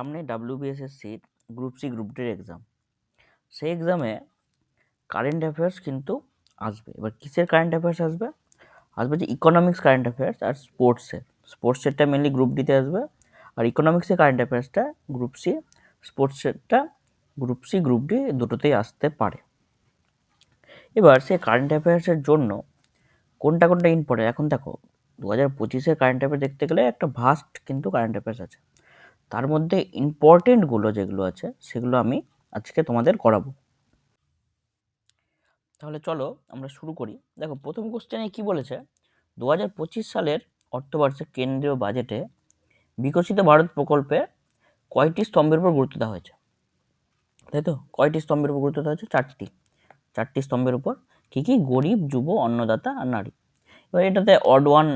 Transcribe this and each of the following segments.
সামনে WBSSC group C group ডির exam. সেই এক্সামে কারেন্ট অ্যাফেয়ার্স কিন্তু আসবে। এবার কিসের কারেন্ট অ্যাফেয়ার্স আসবে? আসবে যে ইকোনমিক্স কারেন্ট অ্যাফেয়ার্স আর স্পোর্টসেরটা মেনলি গ্রুপ ডিতে আসবে, আর ইকোনমিক্সের কারেন্ট অ্যাফেয়ার্সটা গ্রুপ সি, স্পোর্টসেরটা গ্রুপ সি গ্রুপ ডি দুটোতেই আসতে পারে। এবার সেই কারেন্ট অ্যাফেয়ার্সের জন্য কোনটা ইম্পর্টেন্ট, এখন দেখো 2025-এর কারেন্ট অ্যাফেয়ার্স দেখতে গেলে একটা ভাস্ট কিন্তু কারেন্ট অ্যাফেয়ার্স আছে। তার মধ্যে ইম্পর্টেন্টগুলো যেগুলো আছে সেগুলো আমি আজকে তোমাদের করাবো। তাহলে চলো আমরা শুরু করি। দেখো, প্রথম কোশ্চেনে কি বলেছে, 2025 সালের অর্থবর্ষে কেন্দ্রীয় বাজেটে বিকশিত ভারত প্রকল্পে কয়টি স্তম্ভের উপর গুরুত্ব দেওয়া হয়েছে? তাই তো, কয়টি স্তম্ভের উপর গুরুত্ব দেওয়া হয়েছে? চারটি স্তম্ভের উপর। কি কি? গরিব, যুব, অন্নদাতা আর নারী। এবার এটাতে অড ওয়ান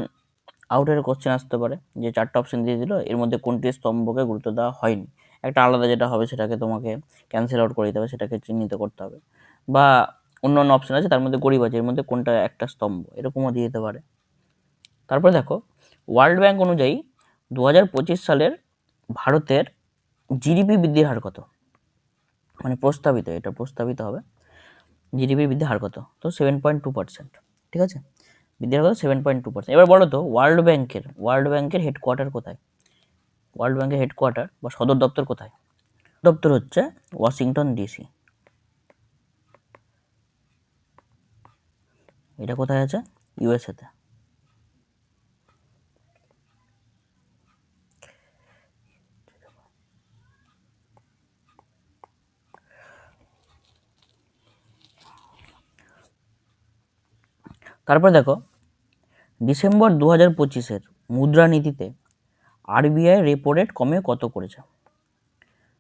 আউটের কোশ্চেন আসতে পারে, যে চারটা অপশন দিয়ে দিল, এর মধ্যে কোনটি স্তম্ভকে গুরুত্ব দেওয়া হয়নি। একটা আলাদা যেটা হবে সেটাকে তোমাকে ক্যান্সেল আউট করে দিতে হবে, সেটাকে চিহ্নিত করতে হবে। বা অন্য অন্য অপশন আছে, তার মধ্যে গরিব আছে, এর মধ্যে কোনটা একটা স্তম্ভ, এরকমও দিয়ে দিতে পারে। তারপরে দেখো, ওয়ার্ল্ড ব্যাংক অনুযায়ী 2025 সালের ভারতের জিডিপি বৃদ্ধির হার কত? মানে প্রস্তাবিত, এটা প্রস্তাবিত হবে, জিডিপি বৃদ্ধির হার কত? তো 7.2%। ঠিক আছে, বৃদ্ধির হার কত? 7.2%। এবার বলো তো, ওয়ার্ল্ড ব্যাংকের হেডকোয়ার্টার কোথায়? ওয়ার্ল্ড ব্যাংকের হেডকোয়ার্টার বা সদর দপ্তর কোথায়? দপ্তর হচ্ছে ওয়াশিংটন ডিসি। এটা কোথায় আছে? ইউএসএতে। তারপর দেখো, ডিসেম্বর 2025-এর মুদ্রানীতিতে আরবিআই রেপো রেট কমে কত করেছে?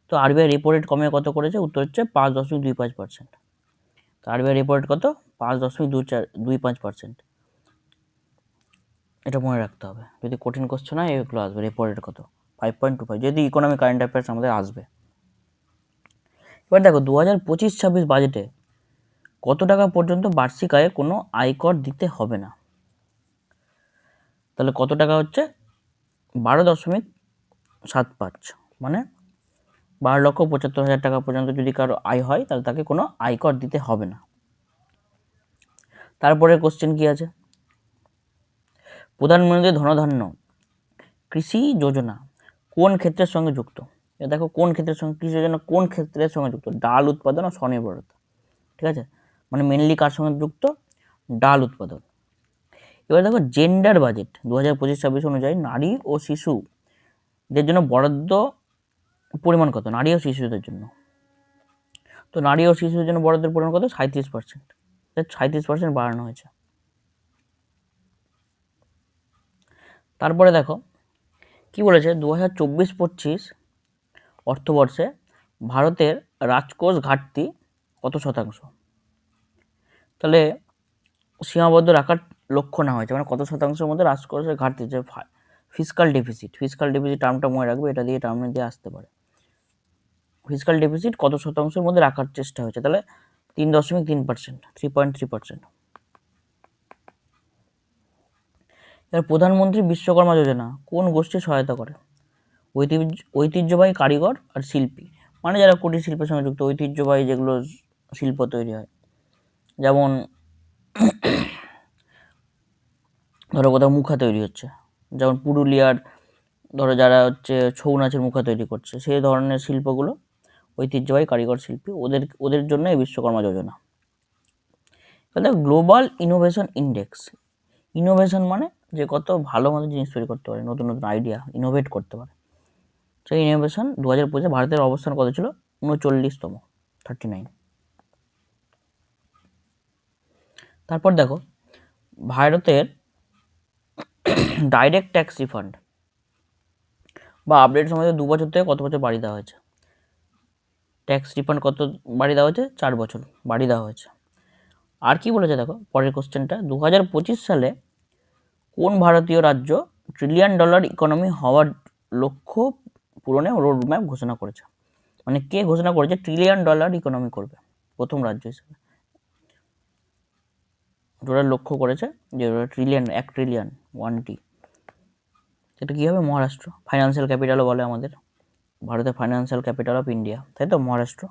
তো আরবিআই রেপো রেট কমে কত করেছে? উত্তর হচ্ছে 5.25%। তো আরবিআই রেপো রেট কত? 5.25%। এটা মনে রাখতে হবে, যদি কঠিন কোশ্চেন হয় এগুলো আসবে। রেপো রেট কত? 5.25, যদি ইকোনমি কারেন্ট অ্যাফেয়ার্স আমাদের আসবে। এবার দেখো, 2025-26 বাজেটে কত টাকা পর্যন্ত বার্ষিক আয়ে কোনো আয়কর দিতে হবে না? তাহলে কত টাকা হচ্ছে? 12.75, মানে 12,75,000 টাকা পর্যন্ত যদি কারো আয় হয় তাহলে তাকে কোনো আয়কর দিতে হবে না। তারপরে কোশ্চেন কি আছে, প্রধানমন্ত্রী ধনধান্য কৃষি যোজনা কোন ক্ষেত্রের সঙ্গে যুক্ত? দেখো, কোন ক্ষেত্রের সঙ্গে? কৃষি যোজনা কোন ক্ষেত্রের সঙ্গে যুক্ত? ডাল উৎপাদন ও স্বনির্ভরতা। ঠিক আছে, মানে মেনলি কার সঙ্গে যুক্ত? ডাল উৎপাদন। এবার দেখো, জেন্ডার বাজেট 2025-26 অনুযায়ী নারী ও শিশুদের জন্য বরাদ্দ পরিমাণ কত? নারী ও শিশুদের জন্য, তো নারী ও শিশুদের জন্য বরাদ্দের পরিমাণ কত? 37%। 37% বাড়ানো হয়েছে। তারপরে দেখো কি বলেছে, 2024-25 অর্থবর্ষে ভারতের রাজকোষ ঘাটতি কত শতাংশ? তাহলে সীমাবদ্ধ রাখার লক্ষ্য নেওয়া হয়েছে, মানে কত শতাংশের মধ্যে রাজকোষের ঘাটতি, যে ফিসকাল ডেফিসিট টার্মটা মনে রাখবে, এটা দিয়ে টার্মে দিয়ে আসতে পারে। ফিসকাল ডেফিসিট কত শতাংশের মধ্যে রাখার চেষ্টা হয়েছে? তাহলে 3.3%, 3.3%। এবার প্রধানমন্ত্রী বিশ্বকর্মা যোজনা কোন গোষ্ঠী সহায়তা করে? ঐতিহ্যবাহী কারিগর আর শিল্পী, মানে যারা কুটির শিল্পের সঙ্গে যুক্ত, ঐতিহ্যবাহী যেগুলো শিল্প তৈরি হয়, যেমন ধরো কোথাও মুখা তৈরি হচ্ছে, যেমন পুরুলিয়ার ধরো যারা হচ্ছে ছৌ নাচের মুখা তৈরি করছে, সেই ধরনের শিল্পগুলো ঐতিহ্যবাহী কারিগর শিল্পী, ওদের জন্য এই বিশ্বকর্মা যোজনা। তাহলে গ্লোবাল ইনোভেশন ইন্ডেক্স, ইনোভেশন মানে যে কত ভালো মতো জিনিস তৈরি করতে পারে, নতুন নতুন আইডিয়া ইনোভেট করতে পারে। সেই ইনোভেশন 2025 ভারতের অবস্থান কত ছিল? 39তম, 39। তারপর দেখো, ভারতের ডাইরেক্ট ট্যাক্স রিফান্ড বা আপডেট সময় 2 বছর থেকে কত বছর বাড়িয়ে দেওয়া হয়েছে? ট্যাক্স রিফান্ড কত বাড়িয়ে দেওয়া হয়েছে? 4 বছর বাড়িয়ে দেওয়া হয়েছে। আর কি বলেছে দেখো পরের কোশ্চেনটা, 2025 সালে কোন ভারতীয় রাজ্য $1 ট্রিলিয়ন ইকোনমি হওয়ার লক্ষ্য পূরণে রোডম্যাপ ঘোষণা করেছে? মানে কে ঘোষণা করেছে $1 ট্রিলিয়ন ইকোনমি করবে? প্রথম রাজ্য হিসেবে ওরা লক্ষ্য করেছে যে ওরা ট্রিলিয়ন, 1 ট্রিলিয়ন, 1T। সেটা কী হবে? মহারাষ্ট্র। ফাইন্যান্সিয়াল ক্যাপিটালও বলে আমাদের ভারতের ফাইন্যান্সিয়াল ক্যাপিটাল অফ ইন্ডিয়া, তাই তো, মহারাষ্ট্র।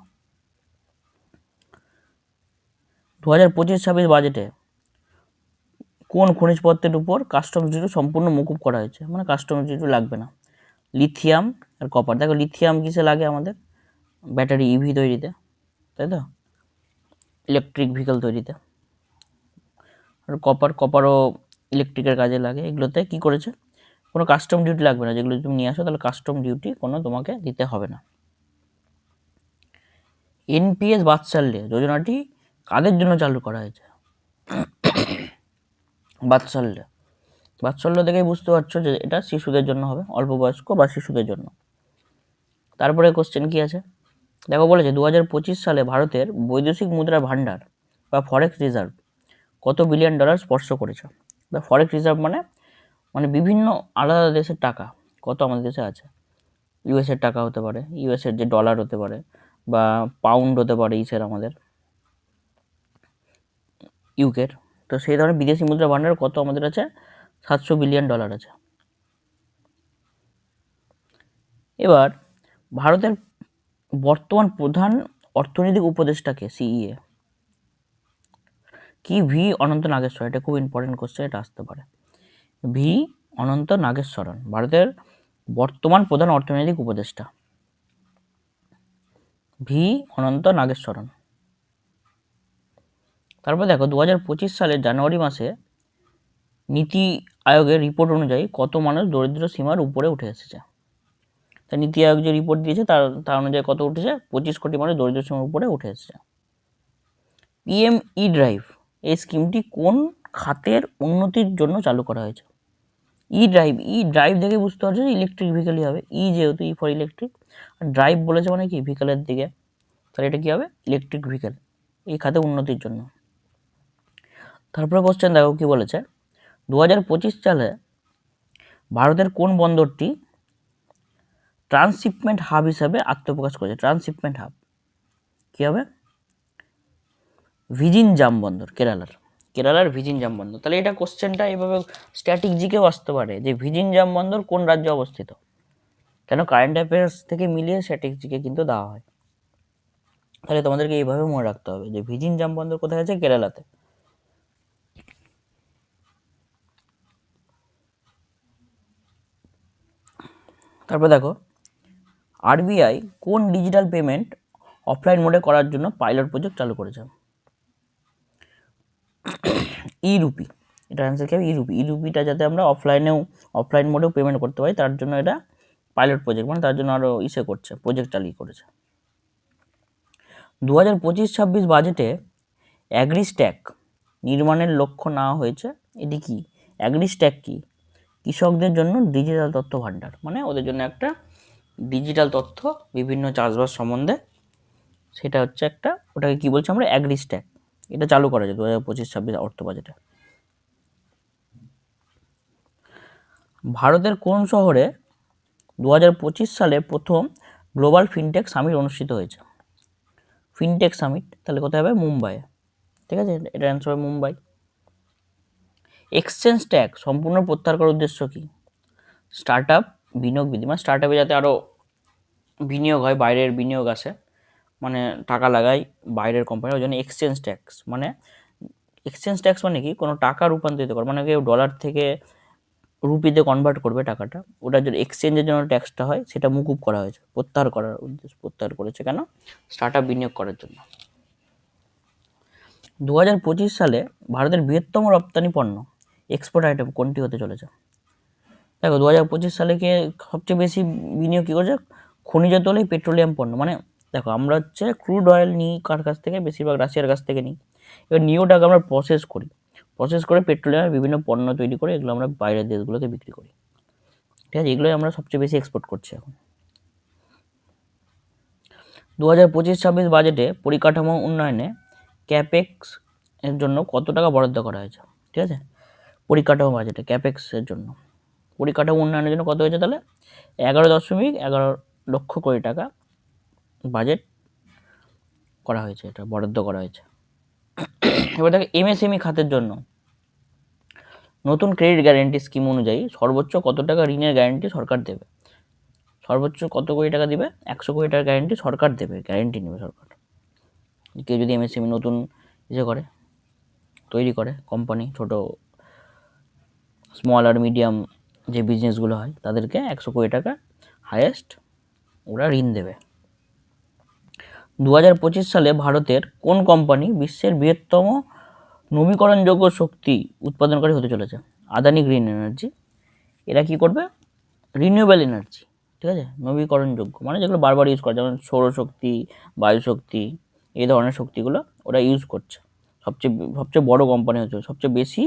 2025-26 বাজেটে কোন খনিজপত্রের উপর কাস্টমস ডিউটি সম্পূর্ণ মকুব করা হয়েছে, মানে কাস্টমস ডিউটি লাগবে না? লিথিয়াম আর কপার। দেখো লিথিয়াম কিসে লাগে? আমাদের ব্যাটারি ইভি তৈরিতে, তাই তো, ইলেকট্রিক ভেহিকল তৈরিতে। আর কপারও ইলেকট্রিকের কাজে লাগে। এগুলোতে কি করেছে? কোনো কাস্টম ডিউটি লাগবে না। যেগুলো তুমি নিয়ে আসো তাহলে কাস্টম ডিউটি কোনো তোমাকে দিতে হবে না। এনপিএস বাৎসল্য যোজনাটি কাদের জন্য চালু করা হয়েছে? বাৎসল্য দেখেই বুঝতে পারছো যে এটা শিশুদের জন্য হবে, অল্প বয়স্ক বা শিশুদের জন্য। তারপরে কোশ্চেন কি আছে দেখো, বলেছে 2025 সালে ভারতের বৈদেশিক মুদ্রার ভান্ডার বা ফরেক্স রিজার্ভ কত বিলিয়ন ডলার স্পর্শ করেছে? বা ফরেক্স রিজার্ভ মানে মানে বিভিন্ন আলাদা দেশের টাকা কত আমাদের দেশে আছে। ইউএসের টাকা হতে পারে, ইউএসের যে ডলার হতে পারে, বা পাউন্ড হতে পারে ইসের আমাদের ইউকের। তো সেই ধরনের বিদেশি মুদ্রা ভান্ডার কত আমাদের আছে? 700 বিলিয়ন ডলার আছে। এবার ভারতের বর্তমান প্রধান অর্থনৈতিক উপদেষ্টাকে সিইএ কি? ভি অনন্ত নাগেশ্বর। এটা খুব ইম্পর্টেন্ট কোশ্চেন, এটা আসতে পারে। ভি অনন্ত নাগেশ্বরন ভারতের বর্তমান প্রধান অর্থনৈতিক উপদেষ্টা, ভি অনন্ত নাগেশ্বরন। তারপর দেখো 2025 সালের জানুয়ারি মাসে নীতি আয়োগের রিপোর্ট অনুযায়ী কত মানুষ দরিদ্র সীমার উপরে উঠে এসেছে? তা নীতি আয়োগ যে রিপোর্ট দিয়েছে তার অনুযায়ী কত উঠেছে? 25 কোটি মানুষ দরিদ্র সীমার উপরে উঠে এসেছে। পিএম ই ড্রাইভ এই স্কিমটি কোন খাতের উন্নতির জন্য চালু করা হয়েছে? ই ড্রাইভ দেখে বুঝতে পারছো যে ইলেকট্রিক ভেহিকেলই হবে। যেহেতু ফর ইলেকট্রিক, আর ড্রাইভ বলেছে মানে কি? ভেহিকেলের দিকে, তাহলে এটা কি হবে? ইলেকট্রিক ভেহিকেল, এই খাতে উন্নতির জন্য। তারপরে কোশ্চেন দেখো কি বলেছে, 2025 সালে ভারতের কোন বন্দরটি ট্রান্সশিপমেন্ট হাব হিসাবে আত্মপ্রকাশ করেছে? ট্রান্সশিপমেন্ট হাব কি হবে? ভিজিনজাম বন্দর, কেরালার ভিজিনজাম বন্দর। তাহলে এটা কোশ্চেনটা এভাবে স্ট্যাটিক জিকেও আসতে পারে যে ভিজিনজাম বন্দর কোন রাজ্যে অবস্থিত। কেন? কারেন্ট অ্যাফেয়ার্স থেকে মিলিয়ে স্ট্যাটিক জিকে কিন্তু দেওয়া হয়। তাহলে তোমাদেরকে এইভাবে মনে রাখতে হবে যে ভিজিনজাম বন্দর কোথায় আছে? কেরালাতে। তারপর দেখো আরবিআই কোন ডিজিটাল পেমেন্ট অফলাইন মোডে করার জন্য পাইলট প্রজেক্ট চালু করেছে? ই রুপি। এটা অ্যান্সার কি হবে? ই রুপিটা যাতে আমরা অফলাইন মোডেও পেমেন্ট করতে পারি, তার জন্য এটা পাইলট প্রজেক্ট, মানে তার জন্য আরও প্রজেক্ট চালিয়ে করেছে। 2025-26 বাজেটে অ্যাগ্রিস্ট্যাক নির্মাণের লক্ষ্য নেওয়া হয়েছে। এটি কি? অ্যাগ্রিস্ট্যাক কি? কৃষকদের জন্য ডিজিটাল তথ্য ভাণ্ডার, মানে ওদের জন্য একটা ডিজিটাল তথ্য বিভিন্ন চাষবাস সম্বন্ধে, সেটা হচ্ছে একটা, ওটাকে কি বলছি আমরা? অ্যাগ্রিস্ট্যাক। এটা চালু করা যায় 2025-26 অর্থ বাজেটে। ভারতের কোন শহরে 2025 সালে প্রথম গ্লোবাল ফিনটেক সামিট অনুষ্ঠিত হয়েছে? ফিনটেক সামিট, তাহলে কোথায় হবে? মুম্বাই। ঠিক আছে, এটা অ্যান্সার হবে মুম্বাই। এক্সচেঞ্জ ট্যাক্স সম্পূর্ণ প্রত্যাহার করার উদ্দেশ্য কি? স্টার্ট আপ বিনিয়োগ বৃদ্ধি, মানে স্টার্ট আপে যাতে আরও বিনিয়োগ হয়, বাইরের বিনিয়োগ আসে, মানে টাকা লাগায় বাইরের কোম্পানি, ওই জন্য এক্সচেঞ্জ ট্যাক্স। মানে কি? কোনো টাকা রূপান্তরিত করা, মানে কেউ ডলার থেকে রুপিতে কনভার্ট করবে টাকাটা, ওটার জন্য এক্সচেঞ্জের জন্য ট্যাক্সটা হয়, সেটা মুকুব করা হয়েছে, প্রত্যাহার করেছে। কেন? স্টার্ট আপ বিনিয়োগ করার জন্য। 2025 সালে ভারতের বৃহত্তম রপ্তানি পণ্য এক্সপোর্ট আইটেম কোনটি হতে চলেছে? দেখো 2025 সালে কে সবচেয়ে বেশি বিনিয়োগ কী করেছে? খনিজ তৈল, পেট্রোলিয়াম পণ্য। মানে দেখো আমরা হচ্ছে ক্রুড অয়েল নিই কার কাছ থেকে? বেশিরভাগ রাশিয়ার কাছ থেকে নিই। এবার নিয়েওটাকে আমরা প্রসেস করে পেট্রোলিয়ামের বিভিন্ন পণ্য তৈরি করে এগুলো আমরা বাইরের দেশগুলোকে বিক্রি করি। ঠিক আছে, এগুলোই আমরা সবচেয়ে বেশি এক্সপোর্ট করছি এখন। 2025-26 বাজেটে পরিকাঠামো উন্নয়নে ক্যাপেক্স এর জন্য কত টাকা বরাদ্দ করা হয়েছে? ঠিক আছে, পরিকাঠামো বাজেটে ক্যাপেক্সের জন্য, পরিকাঠামো উন্নয়নের জন্য কত হয়েছে? তাহলে 11.11 লক্ষ কোটি টাকা বাজেট করা হয়েছে, এটা বরাদ্দ করা হয়েছে। এবার দেখো এমএসএমই খাতের জন্য নতুন ক্রেডিট গ্যারেন্টি স্কিম অনুযায়ী সর্বোচ্চ কত টাকা ঋণের গ্যারেন্টি সরকার দেবে? সর্বোচ্চ কত কোটি টাকা দিবে? 100 কোটি টাকার গ্যারেন্টি সরকার দেবে, গ্যারেন্টি নেবে সরকার। কেউ যদি এমএসএমই নতুন করে তৈরি করে কোম্পানি, ছোট স্মল আর মিডিয়াম যে বিজনেসগুলো হয় তাদেরকে 100 কোটি টাকা হাইয়েস্ট ওরা ঋণ দেবে। 2025 সালে ভারতের কোন কোম্পানি বিশ্বের বৃহত্তম নবীকরণযোগ্য শক্তি উৎপাদনকারী হতে চলেছে? Adani green energy. এরা কি করবে? রিনিউয়েবল এনার্জি, ঠিক আছে, নবীকরণযোগ্য মানে যেগুলো বারবার ইউজ করা, যেমন সৌরশক্তি, বায়ুশক্তি, এই ধরনের শক্তিগুলো ওরা ইউজ করছে। সবচেয়ে বড় কোম্পানি হচ্ছে, সবচেয়ে বেশি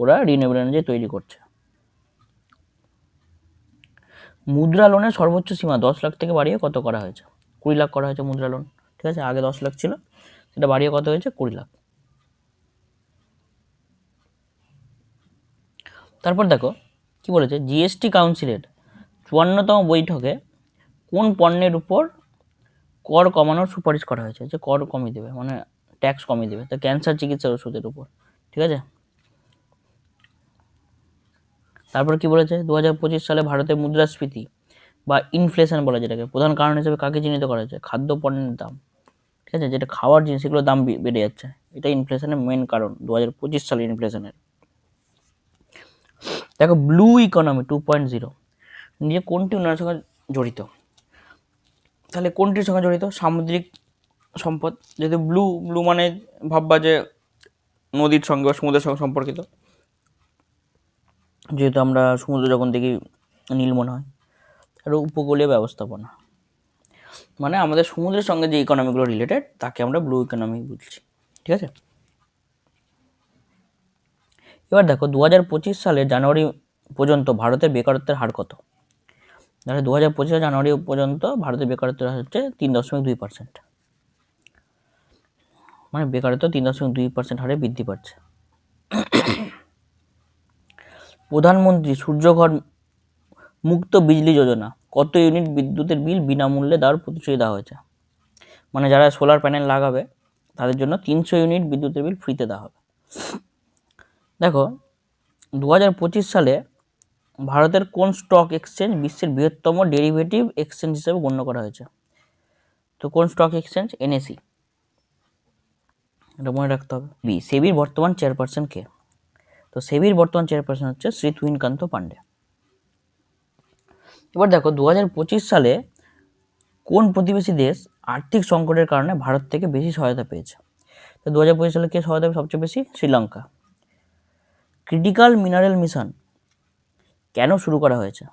ওরা রিনিউয়েবল এনার্জি তৈরি করছে। মুদ্রা লোনের সর্বোচ্চ সীমা 10 লাখ থেকে বাড়িয়ে কত করা হয়েছে? 20 লাখ করা হয়েছে মুদ্রা লোন, ঠিক আছে। আগে 10 লাখ ছিল, সেটা বাড়িয়ে কত হয়েছে? 20 লাখ। তারপর দেখো কি বলেছে, জিএসটি কাউন্সিলের 54তম বৈঠকে কোন পণ্যের উপর কর কমানোর সুপারিশ করা হয়েছে? যে কর কমিয়ে দেবে, মানে ট্যাক্স কমিয়ে দেবে, তা ক্যান্সার চিকিৎসার ওষুধের উপর, ঠিক আছে। তারপর কি বলেছে, 2025 সালে ভারতের মুদ্রাস্ফীতি বা ইনফ্লেশন বলে যেটাকে, প্রধান কারণ হিসেবে কাকে চিহ্নিত করা হয়েছে? খাদ্য পণ্যের দাম, ঠিক আছে, যেটা খাওয়ার জিনিস সেগুলোর দাম বেড়ে যাচ্ছে, এটা ইনফ্লেশনের মেন কারণ 2025 সালের ইনফ্লেশনের। দেখো ব্লু ইকোনমি 2.0 নিয়ে কোনটি উন্নয়নের সঙ্গে জড়িত? তাহলে কোনটির সঙ্গে জড়িত? সামুদ্রিক সম্পদ। যেহেতু ব্লু মানে ভাববা যে নদীর সঙ্গে বা সমুদ্রের সঙ্গে সম্পর্কিত, যেহেতু আমরা সমুদ্র যখন দেখি নীল মনে হয়। আর উপকূলীয় ব্যবস্থাপনা মানে আমাদের সমুদ্রের সঙ্গে যে ইকোনমিগুলো রিলেটেড তাকে আমরা ব্লু ইকোনমি বলছি, ঠিক আছে। এবার দেখো 2025 সালের জানুয়ারি পর্যন্ত ভারতের বেকারত্বের হার কত? তাহলে 2025 জানুয়ারি পর্যন্ত ভারতের বেকারত্বের হার হচ্ছে 3.2%, মানে বেকারত্ব 3.2% হারে বৃদ্ধি পাচ্ছে। প্রধানমন্ত্রী সূর্যঘর মুক্ত বিজলি যোজনা কত ইউনিট বিদ্যুতের বিল বিনামূল্যে দেওয়ার প্রতিশ্রুতি দেওয়া হয়েছে? মানে যারা সোলার প্যানেল লাগাবে তাদের জন্য 300 ইউনিট বিদ্যুতের বিল ফ্রিতে দেওয়া হবে। দেখো 2025 সালে ভারতের কোন স্টক এক্সচেঞ্জ বিশ্বের বৃহত্তম ডেরিভেটিভ এক্সচেঞ্জ হিসেবে গণ্য করা হয়েছে? তো কোন স্টক এক্সচেঞ্জ? এনএসি, এটা মনে রাখতে হবে। সেবির বর্তমান চেয়ারপারসন কে? তো সেবির বর্তমান চেয়ারপারসন হচ্ছে শ্রী তুহিনকান্ত পান্ডে। এবার দেখো 2025 সালে কোন প্রতিবেশী দেশ আর্থিক সংকটের কারণে ভারত থেকে বেশি সহায়তা পেয়েছে? তো 2025 সালে কে সহায়তা সবচেয়ে বেশি? শ্রীলঙ্কা। ক্রিটিক্যাল মিনারেল মিশন কেন শুরু করা হয়েছে?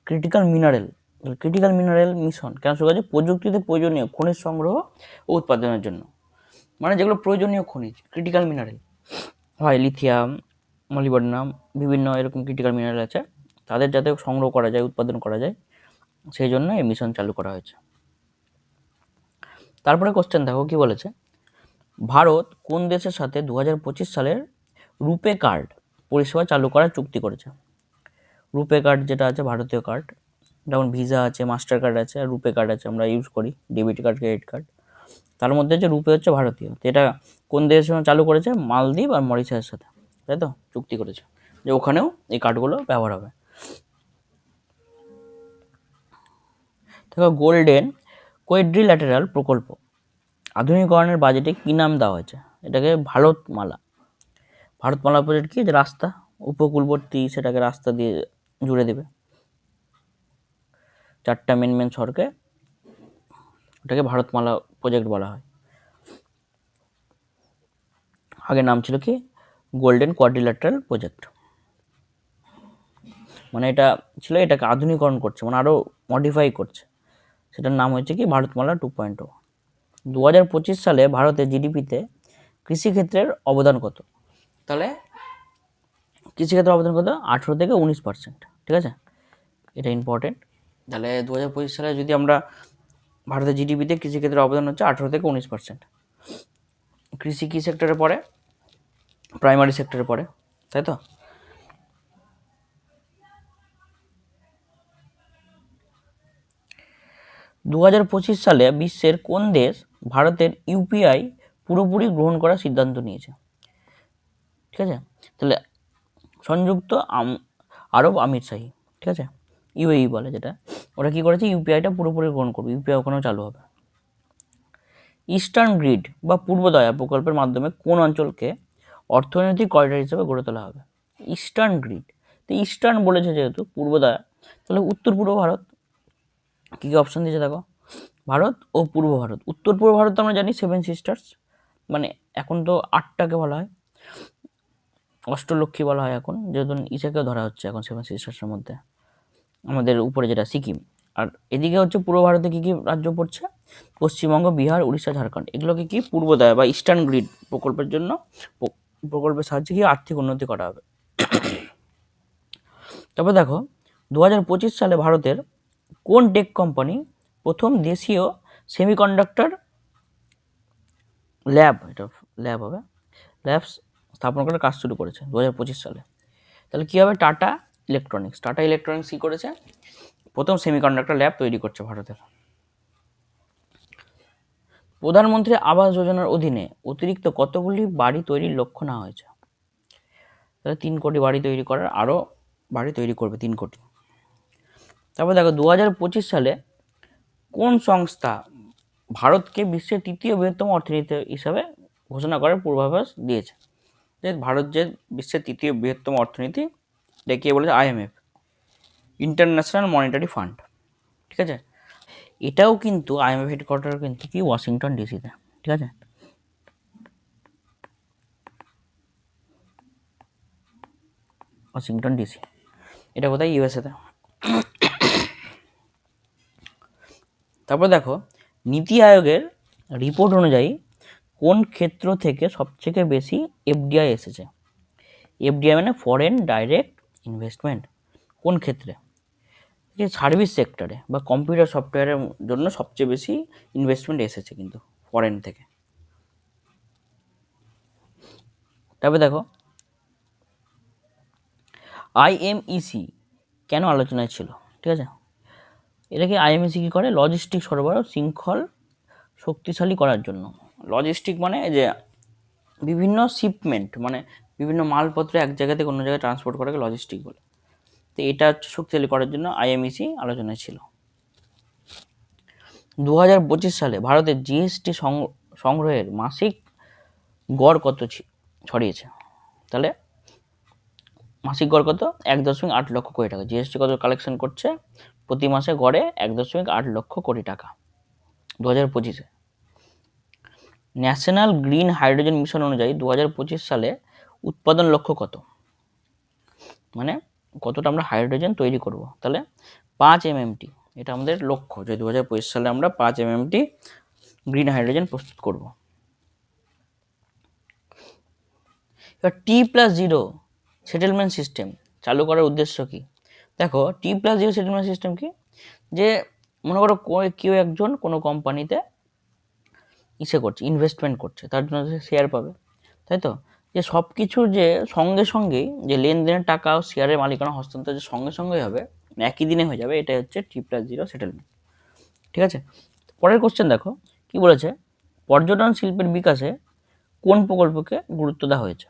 ক্রিটিক্যাল মিনারেল মিশন কেন শুরু করা হয়েছে? প্রযুক্তিতে প্রয়োজনীয় খনিজ সংগ্রহ ও উৎপাদনের জন্য, মানে যেগুলো প্রয়োজনীয় খনিজ ক্রিটিক্যাল মিনারেল হয়, লিথিয়াম, মলিবডেনাম, বিভিন্ন এরকম ক্রিটিক্যাল মিনারেল আছে, তাদের যাতে সংগ্রহ করা যায়, উৎপাদন করা যায়, সেই জন্য এই মিশন চালু করা হয়েছে। তারপরে কোশ্চেন দেখো কি বলেছে, ভারত কোন দেশের সাথে 2025 সালের রুপে কার্ড পরিষেবা চালু করার চুক্তি করেছে? রুপে কার্ড যেটা আছে ভারতীয় কার্ড, যেমন ভিসা আছে, মাস্টার কার্ড আছে, আর রুপে কার্ড আছে, আমরা ইউজ করি ডেবিট কার্ড, ক্রেডিট কার্ড। তার মধ্যে যে রুপে হচ্ছে ভারতীয়, এটা কোন দেশের সঙ্গে চালু করেছে? মালদ্বীপ আর মরিশাসের সাথে, তাই তো, চুক্তি করেছে যে ওখানেও এই কার্ডগুলো ব্যবহার হবে। দেখো গোল্ডেন কোয়াড্রিল্যাটারাল প্রকল্প আধুনিকরণের বাজেটে কী নাম দেওয়া হয়েছে? এটাকে ভারতমালা প্রজেক্ট। কি যে রাস্তা উপকূলবর্তী সেটাকে রাস্তা দিয়ে জুড়ে দেবে, 4টা মেন সড়কে, ওটাকে ভারতমালা প্রজেক্ট বলা হয়। আগে নাম ছিল কি? Golden quadrilateral project. মানে এটা ছিল, এটাকে আধুনিকরণ করছে, মানে আরও মডিফাই করছে, সেটার নাম হয়েছে কি? ভারতমালা 2.0। 2025 সালে ভারতের জিডিপিতে কৃষিক্ষেত্রের অবদান কত? তাহলে কৃষিক্ষেত্রের অবদান কত? 18 থেকে 19%, ঠিক আছে, এটা ইম্পর্টেন্ট। তাহলে 2025 সালে যদি আমরা ভারতের জিডিপিতে কৃষিক্ষেত্রের অবদান হচ্ছে 18 থেকে 19%। কৃষি কী সেক্টরে পড়ে? প্রাইমারি সেক্টরে পড়ে, তাই তো। দু সালে বিশ্বের কোন দেশ ভারতের ইউপিআই পুরোপুরি গ্রহণ করার সিদ্ধান্ত নিয়েছে? ঠিক আছে, তাহলে সংযুক্ত আরব আমিরশাহী, ঠিক আছে, ইউএই বলে যেটা, ওরা কী করেছে, ইউপিআইটা পুরোপুরি গ্রহণ করবে, ইউপিআই ওখানেও চালু হবে। ইস্টার্ন গ্রিড বা পূর্বদয়া প্রকল্পের মাধ্যমে কোন অঞ্চলকে অর্থনৈতিক করিডর হিসেবে গড়ে তোলা হবে? ইস্টার্ন গ্রিড, তো ইস্টার্ন বলেছে যেহেতু পূর্বদয়া, তাহলে উত্তর পূর্ব ভারত। কী কী অপশান দিয়েছে দেখো, ভারত ও পূর্ব ভারত। উত্তর পূর্ব ভারত তো আমরা জানি সেভেন সিস্টার্স, মানে এখন তো আটটাকে বলা হয়, অষ্টলক্ষ্মী বলা হয় এখন, যেহেতু ইসাকেও ধরা হচ্ছে এখন সেভেন সিস্টার্সের মধ্যে, আমাদের উপরে যেটা সিকিম। আর এদিকে হচ্ছে পূর্ব ভারতে কী কী রাজ্য পড়ছে, পশ্চিমবঙ্গ, বিহার, উড়িষ্যা, ঝাড়খণ্ড। এগুলোকে কি পূর্বদয়া বা ইস্টার্ন গ্রিড প্রকল্পের জন্য প্রকল্পের সাহায্যে কি আর্থিক উন্নতি করা হবে। তবে দেখো 2025 সালে ভারতের কোন টেক কোম্পানি প্রথম দেশীয় সেমিকন্ডাক্টর ল্যাব, এটা ল্যাব হবে, ল্যাবস স্থাপন করার কাজ শুরু করেছে 2025 সালে? তাহলে কী হবে, টাটা ইলেকট্রনিক্স। টাটা ইলেকট্রনিক্স কী করেছে, প্রথম সেমিকন্ডাক্টর ল্যাব তৈরি করছে ভারতের। প্রধানমন্ত্রী আবাস যোজনার অধীনে অতিরিক্ত কতগুলি বাড়ি তৈরির লক্ষ্য নেওয়া হয়েছে? তাহলে 3 কোটি বাড়ি তৈরি করার, আরও বাড়ি তৈরি করবে 3 কোটি। তারপর দেখো 2025 সালে কোন সংস্থা ভারতকে বিশ্বের তৃতীয় বৃহত্তম অর্থনীতি হিসাবে ঘোষণা করার পূর্বাভাস দিয়েছে? যে ভারত যে বিশ্বের তৃতীয় বৃহত্তম অর্থনীতি, এটাকে বলেছে আইএমএফ, ইন্টারন্যাশনাল মনিটারি ফান্ড। ঠিক আছে, এটাও কিন্তু আইএমএফ হেডকোয়ার্টার কিন্তু কি ওয়াশিংটন ডিসিতে। ঠিক আছে, ওয়াশিংটন ডিসি, এটা কোথায়, ইউএসএতে। তারপর দেখো নীতি আয়োগের রিপোর্ট অনুযায়ী কোন ক্ষেত্র থেকে সবথেকে বেশি এফডিআই এসেছে? এফডিআই মানে ফরেন ডাইরেক্ট ইনভেস্টমেন্ট, কোন ক্ষেত্রে? যে সার্ভিস সেক্টরে বা কম্পিউটার সফটওয়্যারের জন্য সবচেয়ে বেশি ইনভেস্টমেন্ট এসেছে কিন্তু ফরেন থেকে। তবে দেখো আইএমইসি কেন আলোচনায় ছিল? ঠিক আছে, এটাকে আইএমইসি কী করে, লজিস্টিক সরবরাহ শৃঙ্খল শক্তিশালী করার জন্য। লজিস্টিক মানে যে বিভিন্ন শিপমেন্ট, মানে বিভিন্ন মালপত্র এক জায়গা থেকে অন্য জায়গায় ট্রান্সপোর্ট করাকে লজিস্টিক বলে। তো এটা হচ্ছে শক্তিশালী করার জন্য আইএমইসি আলোচনায় ছিল। 2025 সালে ভারতের জিএসটি সংগ্রহের মাসিক গড় কত ছড়িয়েছে? তাহলে মাসিক গড় কত, 1.8 লক্ষ কোটি টাকা। জিএসটি কত কালেকশন করছে প্রতি মাসে, গড়ে 1.8 লক্ষ কোটি টাকা 2025-এ। ন্যাশনাল গ্রিন হাইড্রোজেন মিশন অনুযায়ী 2025 সালে উৎপাদন লক্ষ্য কত, মানে কতটা আমরা হাইড্রোজেন তৈরি করব? তাহলে 5 MMT, এটা আমাদের লক্ষ্য, যে 2025 সালে আমরা 5 MMT গ্রিন হাইড্রোজেন প্রস্তুত করব। এবার T+0 সেটেলমেন্ট সিস্টেম চালু করার উদ্দেশ্য কি? দেখো T+0 সেটেলমেন্ট সিস্টেম কি, যে মনে করো কেউ একজন কোনো কোম্পানিতে করছে, ইনভেস্টমেন্ট করছে, তার জন্য সে শেয়ার পাবে, তাই তো? যে সব কিছুর যে সঙ্গে সঙ্গেই যে লেনদেনের টাকা ও শেয়ারের মালিকানা হস্তান্তর যে সঙ্গে সঙ্গেই হবে, একই দিনে হয়ে যাবে, এটাই হচ্ছে T+0 সেটেলমেন্ট। ঠিক আছে, পরের কোশ্চেন দেখো কি বলেছে, পর্যটন শিল্পের বিকাশে কোন প্রকল্পকে গুরুত্ব দেওয়া হয়েছে?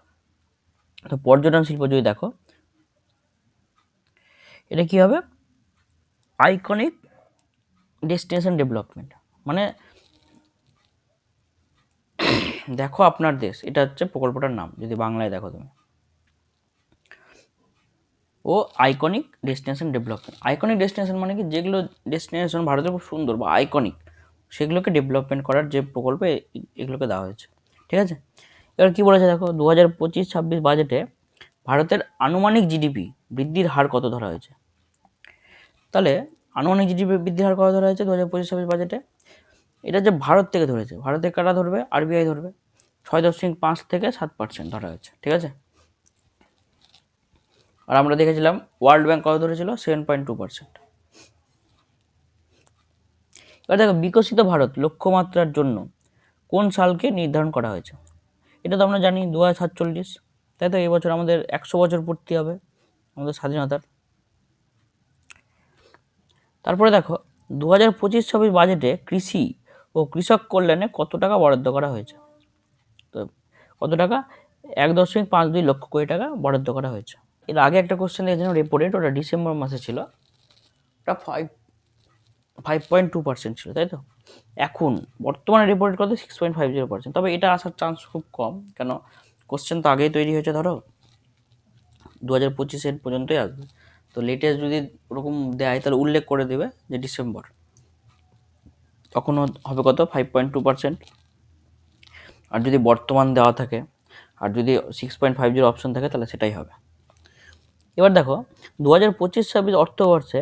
তো পর্যটন শিল্প যদি দেখো, এটা কি হবে, আইকনিক ডেস্টিনেশন ডেভেলপমেন্ট, মানে দেখো আপনার দেশ, এটা হচ্ছে প্রকল্পটার নাম যদি বাংলায় দেখো তুমি, ও iconic destination development. Iconic destination মানে কি, যেগুলো ডেস্টিনেশন ভারতের খুব সুন্দর বা আইকনিক, সেগুলোকে ডেভেলপমেন্ট করার যে প্রকল্পে এগুলোকে দেওয়া হয়েছে। ঠিক আছে, এবার কী বলেছে দেখো, 2025-26 বাজেটে ভারতের আনুমানিক জিডিপি বৃদ্ধির হার কত ধরা হয়েছে? তাহলে আনুমানিক জিডিপি বৃদ্ধির হার কত ধরা হয়েছে 2025-26 বাজেটে? এটা যে ভারত থেকে ধরেছে, ভারতের কারা ধরবে, আরবিআই ধরবে, 6.5 থেকে 7% ধরা হয়েছে। ঠিক আছে, আর আমরা দেখেছিলাম ওয়ার্ল্ড ব্যাংক কত ধরেছিল, 7.2%। এবার দেখো বিকশিত ভারত লক্ষ্যমাত্রার জন্য কোন সালকে নির্ধারণ করা হয়েছে? এটা তো আমরা জানি 2047, তাই তো? এই বছর আমাদের 100 বছর পূর্তি হবে আমাদের স্বাধীনতার। তারপরে দেখো 2025-26 বাজেটে কৃষি ও কৃষক কল্যাণে কত টাকা বরাদ্দ করা হয়েছে? তো কত টাকা, 1.52 লক্ষ কোটি টাকা বরাদ্দ করা হয়েছে। এর আগে একটা কোশ্চেন দিয়েছিলাম রেপো রেট, ওটা ডিসেম্বর মাসে ছিল, এটা 5.2% ছিল, তাই তো। এখন বর্তমানে রিপোর্টেড কত 6.50%। তবে এটা আসার চান্স খুব কম, কেন কোশ্চেন তো আগেই তৈরি হয়েছে, ধরো 2025 পর্যন্তই আসবে। তো লেটেস্ট যদি ওরকম দেয় তাহলে উল্লেখ করে দেবে যে ডিসেম্বর, তখন হবে কত 5.2%। আর যদি বর্তমান দেওয়া থাকে আর যদি 6.50 অপশন থাকে তাহলে সেটাই হবে। এবার দেখো 2025-26 অর্থবর্ষে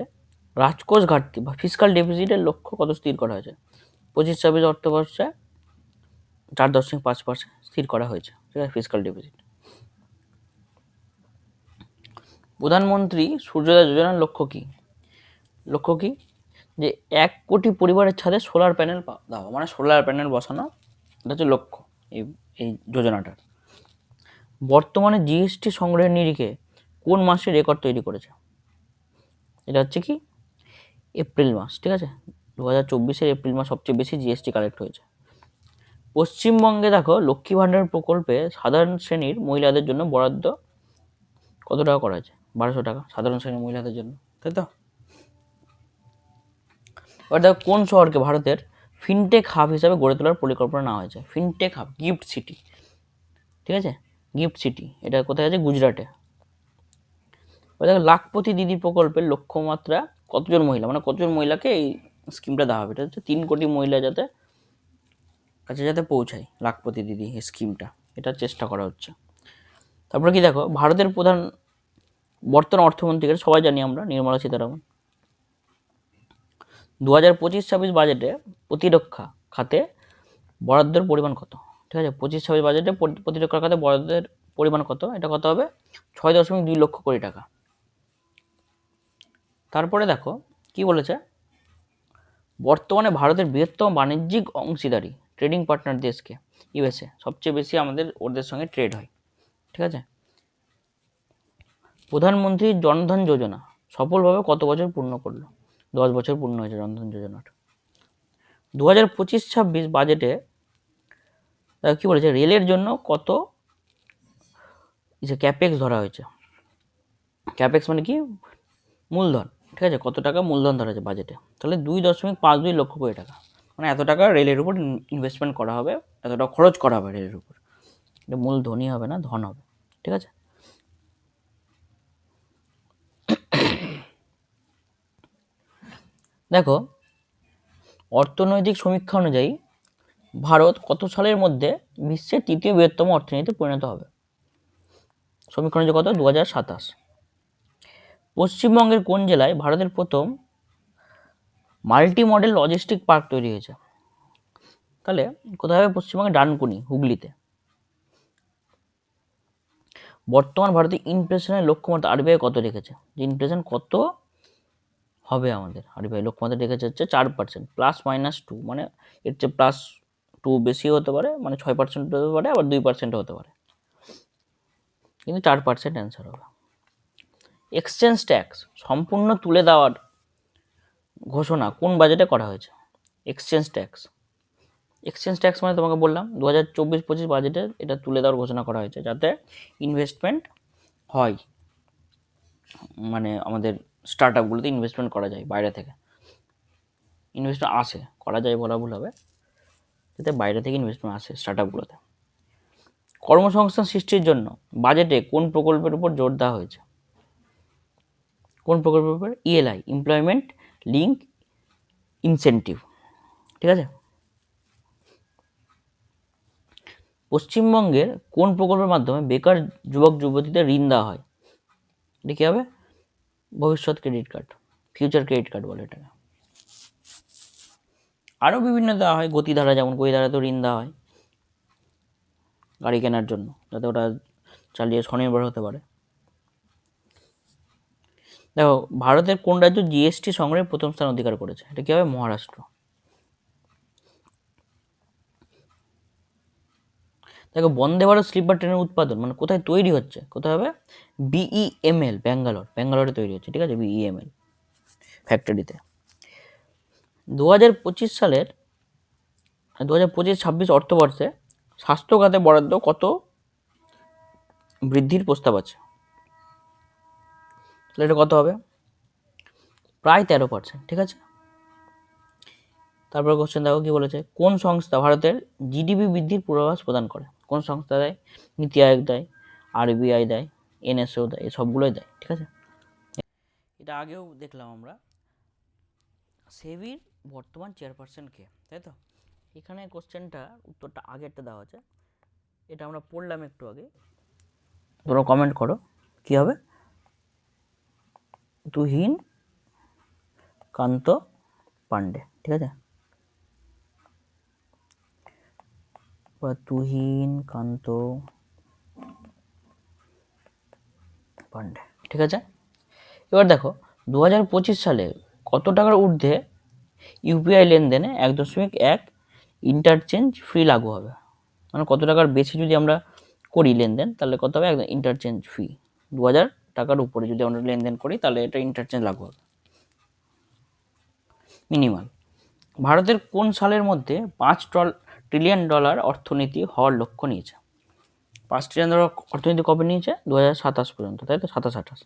রাজকোষ ঘাটতি বা ফিসকাল ডেফিসিটের লক্ষ্য কত স্থির করা হয়েছে? 25-26 অর্থবর্ষে 4.5% স্থির করা হয়েছে, ঠিক আছে, ফিসকাল ডেফিসিট। প্রধানমন্ত্রী সূর্যোদয় যোজনার লক্ষ্য কি? যে 1 কোটি পরিবারের ছাদে সোলার প্যানেল দেওয়া, মানে সোলার প্যানেল বসানো, এটা হচ্ছে লক্ষ্য এই যোজনাটার। বর্তমানে জিএসটি সংগ্রহের নিরিখে কোন মাসে রেকর্ড তৈরি করেছে? এটা হচ্ছে কি এপ্রিল মাস, ঠিক আছে। 2024 এপ্রিল মাস সবচেয়ে বেশি জিএসটি কালেক্ট হয়েছে। পশ্চিমবঙ্গে দেখো লক্ষ্মী ভাণ্ডার প্রকল্পে সাধারণ শ্রেণীর মহিলাদের জন্য বরাদ্দ কত টাকা করা হয়েছে? 1200 টাকা সাধারণ শ্রেণীর মহিলাদের জন্য, তাই তো। এবার দেখো কোন শহরকে ভারতের ফিনটেক হাব হিসাবে গড়ে তোলার পরিকল্পনা নেওয়া হয়েছে? ফিনটেক হাব, গিফট সিটি, ঠিক আছে, গিফট সিটি। এটা কোথায় আছে? গুজরাটে। এবার দেখো লাখপতি দিদি প্রকল্পের লক্ষ্যমাত্রা কতজন মহিলা, মানে কতজন মহিলাকে এই স্কিমটা দেওয়া হবে? এটা হচ্ছে 3 কোটি মহিলা যাতে পৌঁছায় লাখপতি দিদি এই স্কিমটা, এটা চেষ্টা করা হচ্ছে। তারপরে কি দেখো ভারতের প্রধান বর্তমান অর্থমন্ত্রীকে সবাই জানি আমরা, নির্মলা সীতারামন। 2025-26 বাজেটে প্রতিরক্ষা খাতে বরাদ্দের পরিমাণ কত? ঠিক আছে, 25-26 বাজেটে প্রতিরক্ষা খাতে বরাদ্দের পরিমাণ কত? এটা কত হবে? 6.2 লক্ষ কোটি টাকা। তারপরে দেখো কি বলেছে, বর্তমানে ভারতের বৃহত্তম বাণিজ্যিক অংশীদারি ট্রেডিং পার্টনার দেশকে? ইউএসএ। সবচেয়ে বেশি আমাদের ওদের সঙ্গে ট্রেড হয়, ঠিক আছে। প্রধানমন্ত্রী জনধন যোজনা সফলভাবে কত বছর পূর্ণ করলো? 10 বছর পূর্ণ হয়েছে জনধন যোজনার। 2025-26 বাজেটে কি বলেছে, রেলের জন্য কত ক্যাপেক্স ধরা হয়েছে? ক্যাপেক্স মানে কি? মূলধন, ঠিক আছে, কত টাকা মূলধন ধরা হয়েছে বাজেটে? তাহলে 2.52 লক্ষ কোটি টাকা। মানে এত টাকা রেলের উপর ইনভেস্টমেন্ট করা হবে, এত টাকা খরচ করা হবে রেলের উপর। এটা মূলধনই হবে না, ধন হবে, ঠিক আছে। দেখো অর্থনৈতিক সমীক্ষা অনুযায়ী ভারত কত সালের মধ্যে বিশ্বের 3য় বৃহত্তম অর্থনীতিতে পরিণত হবে? সমীক্ষা অনুযায়ী কত? 2027। পশ্চিমবঙ্গের কোন জেলায় ভারতের প্রথম মাল্টি মডেল লজিস্টিক পার্ক তৈরি হয়েছে? তাহলে কোথায় হবে? পশ্চিমবঙ্গের ডানকুনি, হুগলিতে। বর্তমান ভারতে ইনফ্লেশনের লক্ষ্যমাত্রা আরবিআই কত রেখেছে? যে ইনফ্লেশন কত হবে আমাদের, আরবিআই লক্ষ্যমাত্রা রেখেছে হচ্ছে 4%, +-2, মানে এর চেয়ে +2 বেশি হতে পারে, মানে 6% হতে পারে, আবার 2% হতে পারে, কিন্তু 4% অ্যান্সার হবে। এক্সচেঞ্জ ট্যাক্স সম্পূর্ণ তুলে দেওয়ার ঘোষণা কোন বাজেটে করা হয়েছে? এক্সচেঞ্জ ট্যাক্স মানে তোমাকে বললাম 2024-25 বাজেটে এটা তুলে দেওয়ার ঘোষণা করা হয়েছে, যাতে ইনভেস্টমেন্ট হয়, মানে আমাদের স্টার্ট আপগুলোতে ইনভেস্টমেন্ট করা যায়, বাইরে থেকে ইনভেস্টমেন্ট আসে, করা যায় বলা ভুল হবে, যাতে বাইরে থেকে ইনভেস্টমেন্ট আসে স্টার্ট আপগুলোতে। কর্মসংস্থান সৃষ্টির জন্য বাজেটে কোন প্রকল্পের উপর জোর দেওয়া হয়েছে? কোন প্রকল্পের উপর? ইএলআই, এমপ্লয়মেন্ট লিঙ্ক ইনসেন্টিভ, ঠিক আছে। পশ্চিমবঙ্গের কোন প্রকল্পের মাধ্যমে বেকার যুবক যুবতীদের ঋণ দেওয়া হয়? এটা কী হবে? ভবিষ্যৎ credit card, future credit card বলে এটাকে। আরও বিভিন্ন দেওয়া হয়, গতিধারা, যেমন গতিধারাতেও ঋণ দেওয়া হয় গাড়ি কেনার জন্য, যাতে ওটা চালিয়ে স্বনির্ভর হতে পারে। দেখো ভারতের কোন রাজ্য জিএসটি সংগ্রহে প্রথম স্থান অধিকার করেছে? এটা কী হবে? মহারাষ্ট্র। দেখো বন্দে ভারত স্লিপার ট্রেনের উৎপাদন মানে কোথায় তৈরি হচ্ছে? কোথায় হবে? বিইএমএল, ব্যাঙ্গালোরে তৈরি হচ্ছে, ঠিক আছে, বিইএমএল ফ্যাক্টরিতে। 2025 অর্থবর্ষে স্বাস্থ্য খাতে বরাদ্দ কত বৃদ্ধির প্রস্তাব আছে? তাহলে এটা কত হবে? প্রায় 13%, ঠিক আছে। তারপরে কোশ্চেন দেখো কি বলেছে, কোন সংস্থা ভারতের জিডিপি বৃদ্ধির পূর্বাভাস প্রদান করে? কোন সংস্থা দেয়? নীতি আয়োগ দেয়, আরবিআই দেয়, এনএসও দেয়, এই সবগুলোই দেয়, ঠিক আছে। এটা আগেও দেখলাম আমরা। সেবির বর্তমান চেয়ারপারসন কে, তাই তো? এখানে কোশ্চেনটা উত্তরটা আগেরটা দেওয়া আছে, এটা আমরা পড়লাম একটু আগে। তোমরা কমেন্ট করো কি হবে। তুহিন কান্ত পান্ডে, ঠিক আছে। তুহিন কান্ত পান্ডে, ঠিক আছে। এবার দেখো 2025 সালে কত টাকার ঊর্ধ্বে ইউপিআই লেনদেনে 1.1 ইন্টারচেঞ্জ ফ্রি লাগু হবে? মানে কত টাকার বেশি যদি আমরা করি লেনদেন, তাহলে কত হবে? একদম ইন্টারচেঞ্জ ফি। 2000 টাকার উপরে যদি আমরা লেনদেন করি, তাহলে এটা ইন্টারচেঞ্জ লাগু হবে মিনিমাম। ভারতের কোন সালের মধ্যে $5 ট্রিলিয়ন অর্থনীতি হওয়ার লক্ষ্য নিয়েছে? $5 ট্রিলিয়ন অর্থনীতি কবে নিয়েছে? 2027 পর্যন্ত, তাই তো? 27-28।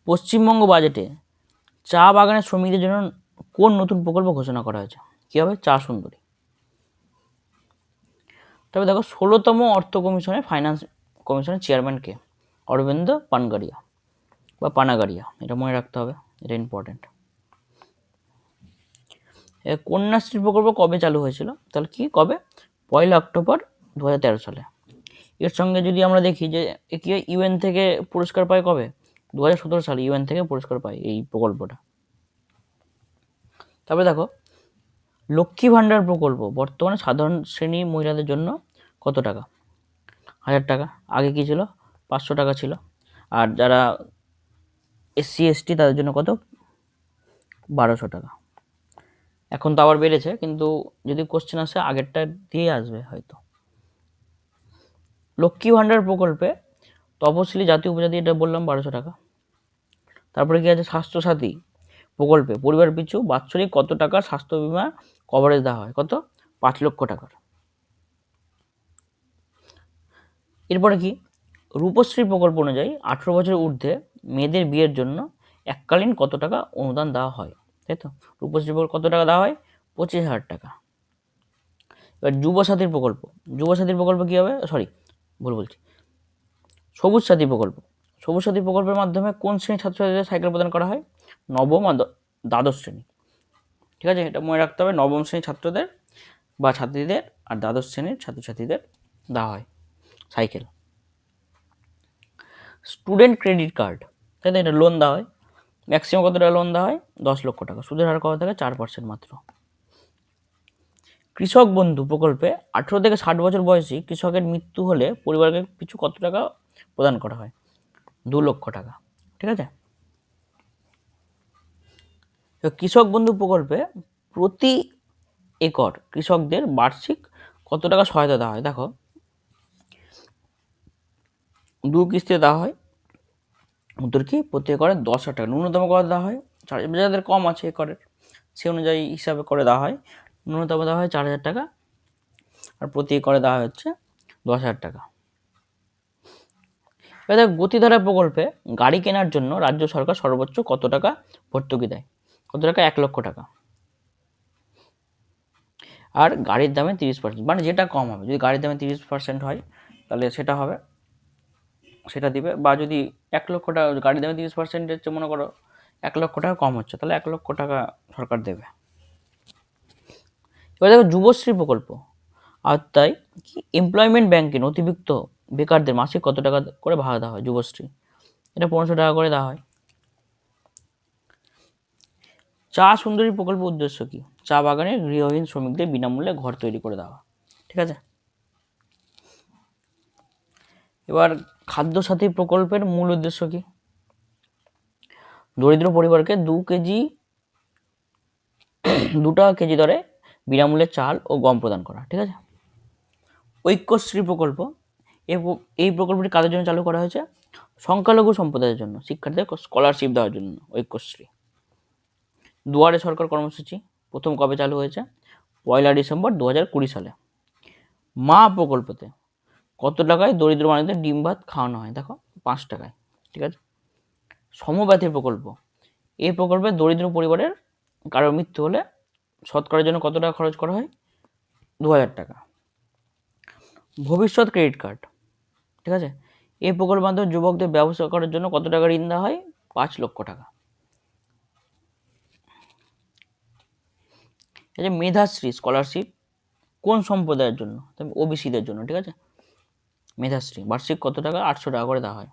পশ্চিমবঙ্গ বাজেটে চা বাগানের শ্রমিকদের জন্য কোন নতুন প্রকল্প ঘোষণা করা হয়েছে? কি হবে? চা সুন্দরী। তবে দেখো 16তম অর্থ কমিশনের ফাইন্যান্স কমিশনের চেয়ারম্যান কে? অরবিন্দ পানগারিয়া বা পানাগারিয়া, এটা মনে রাখতে হবে, এটা ইম্পর্টেন্ট। কন্যাশ্রী প্রকল্প কবে চালু হয়েছিল? তাহলে কি কবে? 1 অক্টোবর 2013 সালে। এর সঙ্গে যদি আমরা দেখি যে কি ইউএন থেকে পুরস্কার পায় কবে? 2017 সালে ইউএন থেকে পুরস্কার পায় এই প্রকল্পটা। তারপরে দেখো লক্ষ্মী ভাণ্ডার প্রকল্প বর্তমানে সাধারণ শ্রেণী মহিলাদের জন্য কত টাকা? 1000 টাকা। আগে কি ছিল? 500 টাকা ছিল। আর যারা এসসি এসটি তাদের জন্য কত? 1200 টাকা। এখন তো আবার বেড়েছে, কিন্তু যদি কোশ্চেন আসে আগেরটা দিয়ে আসবে হয়তো। লক্ষ্মী ভাণ্ডার প্রকল্পে তপশিলি জাতি উপজাতি, এটা বললাম 1200 টাকা। তারপরে কি আছে? স্বাস্থ্যসাথী প্রকল্পে পরিবার পিছু বাৎসরিক কত টাকার স্বাস্থ্য বীমা কভারেজ দেওয়া হয়? কত? 5 লক্ষ টাকার। এরপরে কি? রূপশ্রী প্রকল্প অনুযায়ী 18 বছরের ঊর্ধ্বে মেয়েদের বিয়ের জন্য এককালীন কত টাকা অনুদান দেওয়া হয়? তাই তো? রূপশ্রী প্রকল্প কত টাকা দেওয়া হয়? 25,000 টাকা। এবার যুবসাথীর প্রকল্প, যুবসাথীর প্রকল্প কী হবে? ভুল বলছি। সবুজ সাথী প্রকল্প, সবুজ সাথী প্রকল্পের মাধ্যমে কোন শ্রেণীর ছাত্রছাত্রীদের সাইকেল প্রদান করা হয়? নবম আর দ্বাদশ শ্রেণী, ঠিক আছে। এটা মনে রাখতে হবে, নবম শ্রেণীর ছাত্রদের বা ছাত্রীদের আর দ্বাদশ শ্রেণীর ছাত্রছাত্রীদের দেওয়া হয় সাইকেল। স্টুডেন্ট ক্রেডিট কার্ড, তাই তো? এটা লোন দেওয়া হয়। ম্যাক্সিমাম কত টাকা লোন দেওয়া হয়? 10 লক্ষ টাকা। সুদের হার কত থাকে? 4% মাত্র। কৃষক বন্ধু প্রকল্পে 18 থেকে 60 বছর বয়সী কৃষকের মৃত্যু হলে পরিবারকে পিছু কত টাকা প্রদান করা হয়? 2 লক্ষ টাকা, ঠিক আছে। কৃষক বন্ধু প্রকল্পে প্রতি একর কৃষকদের বার্ষিক কত টাকা সহায়তা দেওয়া হয়? দেখো 2 কিস্তিতে দেওয়া হয়। উত্তর কি? প্রতি একরে 10,000 টাকা। ন্যূনতম কত দেওয়া হয়? যাদের কম আছে একরের, সে অনুযায়ী হিসাবে করে দেওয়া হয়। ন্যূনতম দেওয়া হয় 4,000 টাকা, আর প্রতি একরে দেওয়া হচ্ছে 10,000 টাকা। এবার গতিধারা প্রকল্পে গাড়ি কেনার জন্য রাজ্য সরকার সর্বোচ্চ কত টাকা ভর্তুকি দেয়? কত টাকা? 1 লক্ষ টাকা। আর গাড়ির দামে 30%, মানে যেটা কম হবে, যদি গাড়ির দামে 30% হয় তাহলে সেটা হবে, সেটা দিবে। বা যদি 1 লক্ষ টাকা গাড়ির দামে 30% হচ্ছে, মনে করো 1 লক্ষ টাকা কম হচ্ছে, তাহলে 1 লক্ষ টাকা সরকার দেবে। এবার দেখো যুবশ্রী প্রকল্প, আর তাই কি এমপ্লয়মেন্ট ব্যাংকে নথিভুক্ত বেকারদের মাসিক কত টাকা করে ভাড়া দেওয়া হয়? যুবশ্রী, এটা 1500 টাকা করে দেওয়া হয়। চা সুন্দরী প্রকল্পের উদ্দেশ্য কি? চা বাগানে গৃহহীন শ্রমিকদের বিনামূল্যে ঘর তৈরি করে দেওয়া, ঠিক আছে। এবার খাদ্য সাথী প্রকল্পের মূল উদ্দেশ্য কি? দরিদ্র পরিবারকে 2 টাকা কেজি দরে বিনামূল্যে চাল ও গম প্রদান করা, ঠিক আছে। ঐক্যশ্রী প্রকল্প, এই প্রকল্পটি কাদের জন্য চালু করা হয়েছে? সংখ্যালঘু সম্প্রদায়ের জন্য, শিক্ষার্থীদের স্কলারশিপ দেওয়ার জন্য ঐক্যশ্রী। দুয়ারে সরকার কর্মসূচি প্রথম কবে চালু হয়েছে? 1 ডিসেম্বর 2020 সালে। মা প্রকল্পতে কত টাকায় দরিদ্র মানুষদের ডিম ভাত খাওয়ানো হয়? দেখো 5 টাকায়, ঠিক আছে। সমব্যথী প্রকল্প, এই প্রকল্পে দরিদ্র পরিবারের কারো মৃত্যু হলে সৎকারের জন্য কত টাকা খরচ করা হয়? 2000 টাকা। ভবিষ্যৎ ক্রেডিট কার্ড, ঠিক আছে, এই প্রকল্পের মাধ্যমে যুবকদের ব্যবসা করার জন্য কত টাকা ঋণ দেওয়া হয়? 5 লক্ষ টাকা। এই যে মেধাশ্রী স্কলারশিপ কোন সম্প্রদায়ের জন্য? ওবিসিদের জন্য, ঠিক আছে। মেধাশ্রী বার্ষিক কত টাকা? 800 টাকা করে দেওয়া হয়।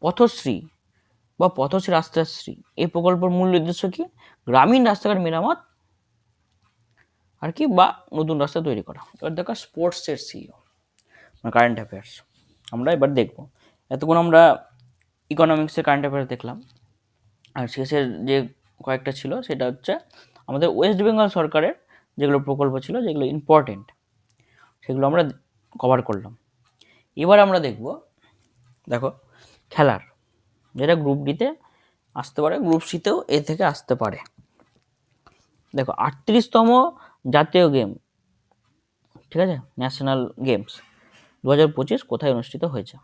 পথশ্রী বা পথশ্রী রাস্তাশ্রী, এই প্রকল্পের মূল উদ্দেশ্য কি? গ্রামীণ রাস্তাঘাট মেরামত আর কি, বা নতুন রাস্তা তৈরি করা। এবার দেখা স্পোর্টসের সিইও, মানে কারেন্ট অ্যাফেয়ার্স আমরা এবার দেখব। এতক্ষণ আমরা ইকোনমিক্সের কারেন্ট অ্যাফেয়ার্স দেখলাম, আর শেষের যে কয়েকটা ছিল সেটা হচ্ছে আমাদের ওয়েস্ট বেঙ্গল সরকারের যেগুলো প্রকল্প ছিল, যেগুলো ইম্পর্টেন্ট, সেগুলো আমরা কভার করলাম। এবার আমরা দেখব, দেখো খেলার, যেটা গ্রুপ ডিতে আসতে পারে, গ্রুপ সিতেও এ থেকে আসতে পারে। দেখো 38তম জাতীয় গেম, ঠিক আছে, ন্যাশনাল গেমস 2025 কোথায় অনুষ্ঠিত হয়েছে?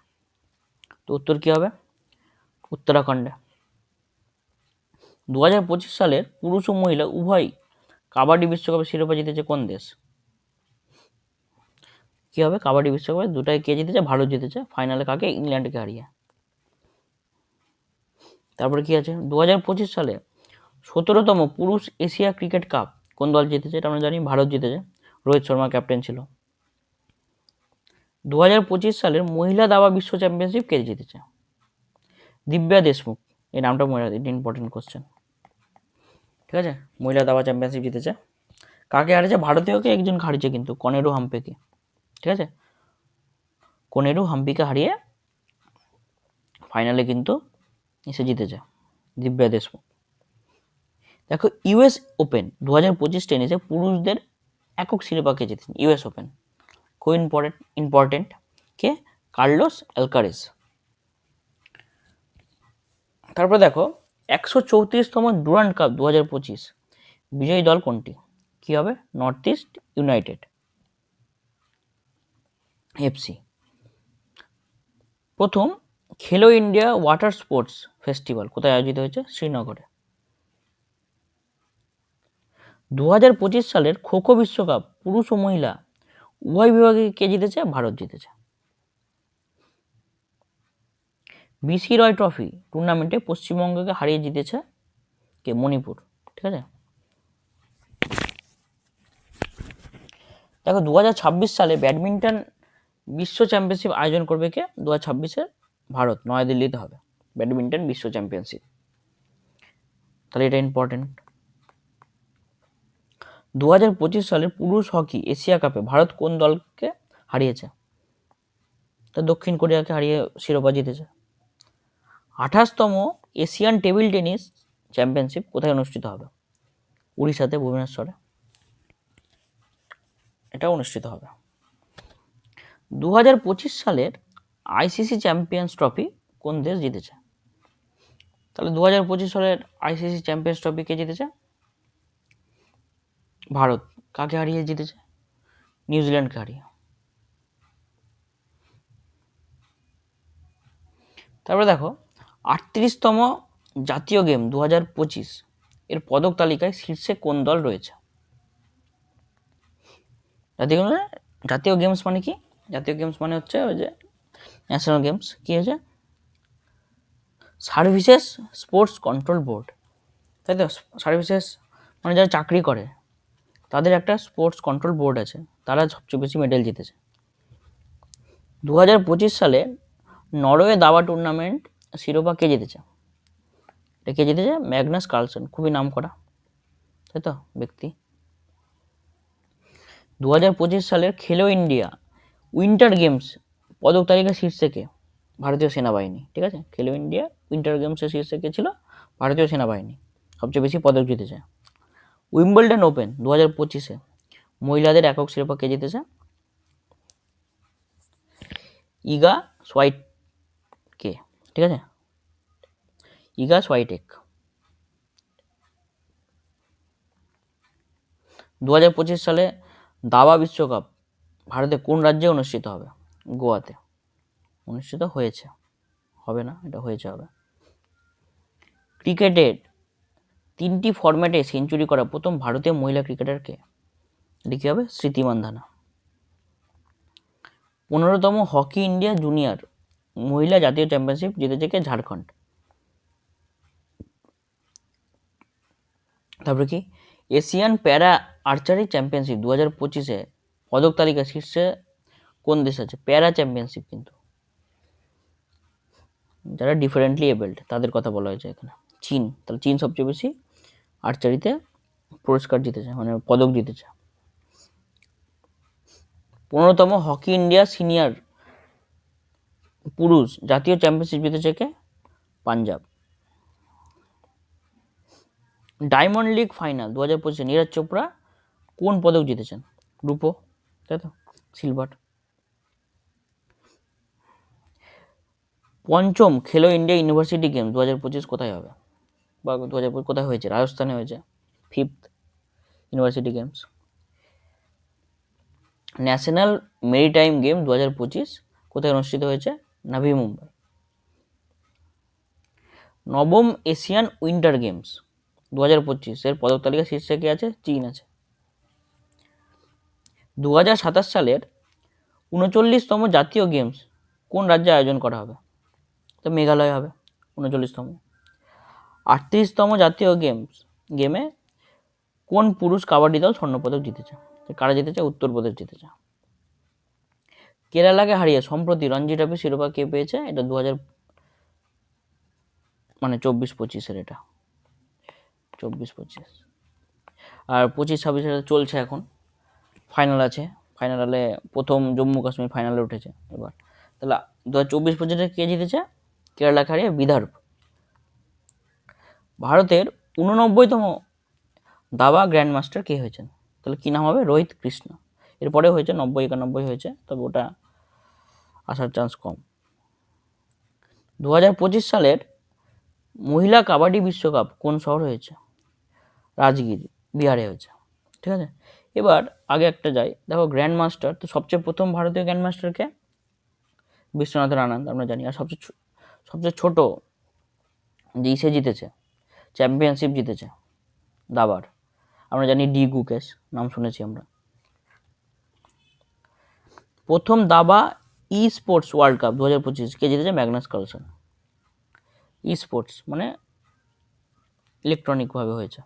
তো উত্তর কী হবে? উত্তরাখণ্ডে। 2025 সালের পুরুষ ও মহিলা উভয় কাবাডি বিশ্বকাপের শিরোপা জিতেছে কোন দেশ? কী হবে? কাবাডি বিশ্বকাপে দুটাই কে জিতেছে? ভারত জিতেছে। ফাইনালে কাকে? ইংল্যান্ডকে হারিয়ে। তারপরে কি আছে? 2025 সালে 17তম পুরুষ এশিয়া ক্রিকেট কাপ কোন দল জিতেছে? এটা আমরা জানি, ভারত জিতেছে, রোহিত শর্মা ক্যাপ্টেন ছিল। 2025 সালের মহিলা দাবা বিশ্ব চ্যাম্পিয়নশিপ কে জিতেছে? দিব্যা দেশমুখ, এই নামটা মনে রাখতে, ইম্পর্টেন্ট কোশ্চেন, ঠিক আছে। মহিলা দাবা চ্যাম্পিয়নশিপ জিতেছে। কাকে হারিয়েছে? ভারতীয়কে একজন হারিয়েছে কিন্তু, কনেরু হাম্পেকে, ঠিক আছে। কনেরু হাম্পিকে হারিয়ে ফাইনালে কিন্তু এসে জিতেছে দিব্যা দেশমুখ। দেখো ইউএস ওপেন 2025 টেনিসে পুরুষদের একক শিরোপাকে জিতেছেন। ইউএস ওপেন খুব ইম্পর্টেন্ট, কে? কার্লোস অ্যালকারেজ। তারপর দেখো 134তম ডুরান্ড কাপ 2025 বিজয়ী দল কোনটি? কি হবে? North east United FC. প্রথম খেলো ইন্ডিয়া ওয়াটার স্পোর্টস ফেস্টিভ্যাল কোথায় আয়োজিত হয়েছে? শ্রীনগরে। 2025 সালের খোখো বিশ্বকাপ পুরুষ ও মহিলা উভয় বিভাগে কে জিতেছে? ভারত জিতেছে। বিসি রয় ট্রফি টুর্নামেন্টে পশ্চিমবঙ্গকে হারিয়ে জিতেছে কে? মণিপুর, ঠিক আছে। দেখো 2026 সালে ব্যাডমিন্টন বিশ্ব চ্যাম্পিয়নশিপ আয়োজন করবে কে? 2026-এ ভারত, নয়াদিল্লিতে হবে ব্যাডমিন্টন বিশ্ব চ্যাম্পিয়নশিপ, তাহলে এটা ইম্পর্টেন্ট। 2025 সালের পুরুষ হকি এশিয়া কাপে ভারত কোন দলকে হারিয়েছে? তা দক্ষিণ কোরিয়াকে হারিয়ে শিরোপা জিতেছে। 28তম এশিয়ান টেবিল টেনিস চ্যাম্পিয়নশিপ কোথায় অনুষ্ঠিত হবে? উড়িষ্যাতে, ভুবনেশ্বরে এটা অনুষ্ঠিত হবে। 2025 সালের আইসিসি চ্যাম্পিয়ন্স ট্রফি কোন দেশ জিতেছে? তাহলে 2025 সালের আইসিসি চ্যাম্পিয়ন্স ট্রফি কে জিতেছে? ভারত। কাকে হারিয়ে জিতেছে? নিউজিল্যান্ডকে হারিয়ে। তারপরে দেখো 38তম জাতীয় গেম 2025 এর পদক তালিকায় শীর্ষে কোন দল রয়েছে? জাতীয় গেমস মানে কি? জাতীয় গেমস মানে হচ্ছে ওই যে ন্যাশনাল গেমস। কি হয়েছে? সার্ভিসেস স্পোর্টস কন্ট্রোল বোর্ড, তাই তো। সার্ভিসেস মানে যারা চাকরি করে তাদের একটা স্পোর্টস কন্ট্রোল বোর্ড আছে, তারা সবচেয়ে বেশি মেডেল জিতেছে। 2025 সালে নরওয়ে দাবা টুর্নামেন্ট শিরোপা কে জিতেছে? এটা কে জিতেছে? ম্যাগনাস কার্লসেন, খুবই নাম করা, তাই তো ব্যক্তি। 2025 সালের খেলো ইন্ডিয়া উইন্টার গেমস পদক তালিকা শীর্ষে কে? ভারতীয় সেনাবাহিনী, ঠিক আছে। খেলো ইন্ডিয়া উইন্টার গেমসের শীর্ষে কে ছিল? ভারতীয় সেনাবাহিনী, সবচেয়ে বেশি পদক জিতেছে। উইম্বলডন ওপেন 2025-এ মহিলাদের একক শিরোপা কে জিতেছে? ইগা সোয়াইট কে, ঠিক আছে, ইগা সোয়াইটেক। 2025 সালে দাবা বিশ্বকাপ ভারতে কোন রাজ্যে অনুষ্ঠিত হবে? গোয়াতে অনুষ্ঠিত হয়েছে, হবে না, এটা হয়েছে, হবে। ক্রিকেটের 3টি ফরম্যাটে সেঞ্চুরি করা প্রথম ভারতীয় মহিলা ক্রিকেটার কে? এটা কি হবে? স্মৃতি মান্ধানা। 15তম হকি ইন্ডিয়া জুনিয়র মহিলা জাতীয় চ্যাম্পিয়নশিপ জিতেছে কে? ঝাড়খণ্ড। তারপরে কি? এশিয়ান প্যারা আর্চারি চ্যাম্পিয়নশিপ 2025-এ পদক তালিকা শীর্ষে কোন দেশ আছে? প্যারা চ্যাম্পিয়নশিপ কিন্তু যারা ডিফারেন্টলি এবেলড তাদের কথা বলা হয়েছে এখানে। চীন। তাহলে চীন সবচেয়ে বেশি আর্চারিতে পুরস্কার জিতেছে, মানে পদক জিতেছে। 15তম হকি ইন্ডিয়া সিনিয়র পুরুষ জাতীয় চ্যাম্পিয়নশিপ জিতেছে কে? পাঞ্জাব। ডায়মন্ড লিগ ফাইনাল 2025-এ নীরজ চোপড়া কোন পদক জিতেছেন? রূপো, তাই তো? সিলভার। পঞ্চম খেলো ইন্ডিয়া ইউনিভার্সিটি গেমস 2025 কোথায় হবে, বা 2025 কোথায় হয়েছে? রাজস্থানে হয়েছে। 5th university games. National maritime game 2025 কোথায় অনুষ্ঠিত হয়েছে? নাভি মুম্বাই। নবম এশিয়ান উইন্টার গেমস 2025 এর পদক তালিকা শীর্ষে কে আছে? চীন আছে। 2027 সালের 39তম জাতীয় গেমস কোন রাজ্যে আয়োজন করা হবে? তো মেঘালয় হবে 39তম। 38তম জাতীয় গেমে কোন পুরুষ কাবাডি দল স্বর্ণপদক জিতেছে? কারা জিতেছে? উত্তরপ্রদেশ জিতেছে। কেরালাকে হারিয়ে সম্প্রতি রঞ্জি ট্রফি শিরোপা কে পেয়েছে? এটা 24-25-এর, এটা 24-25। আর 25-26 চলছে এখন, ফাইনাল আছে। ফাইনালে প্রথম জম্মু কাশ্মীর ফাইনালে উঠেছে এবার। তাহলে 2024-25-এ কে জিতেছে? কেরালাকে হারিয়ে বিদর্ভ। ভারতের 89তম দাবা গ্র্যান্ডমাস্টার কে হয়েছেন? তাহলে কি নাম হবে? রোহিত কৃষ্ণ। এরপরে হয়েছে 90-91 হয়েছে, তবে ওটা আসার চান্স কম। 2025 সালের মহিলা কাবাডি বিশ্বকাপ কোন শহরে হয়েছে? রাজগিরি, বিহারে হয়েছে। ঠিক আছে। এবার আগে একটা যাই, দেখো গ্র্যান্ড মাস্টার, তো সবচেয়ে প্রথম ভারতীয় গ্র্যান্ড মাস্টারকে? বিশ্বনাথের আনন্দ, আমরা জানি। আর সবচেয়ে ছোট যে ইসে জিতেছে, চ্যাম্পিয়নশিপ জিতেছে দাবার, আমরা জানি ডি গুকেশ, নাম শুনেছি আমরা। প্রথম দাবা ই স্পোর্টস ওয়ার্ল্ড কাপ 2025 কে জিতেছে? Magnus Carlsen. ই স্পোর্টস মানে ইলেকট্রনিকভাবে হয়েছে,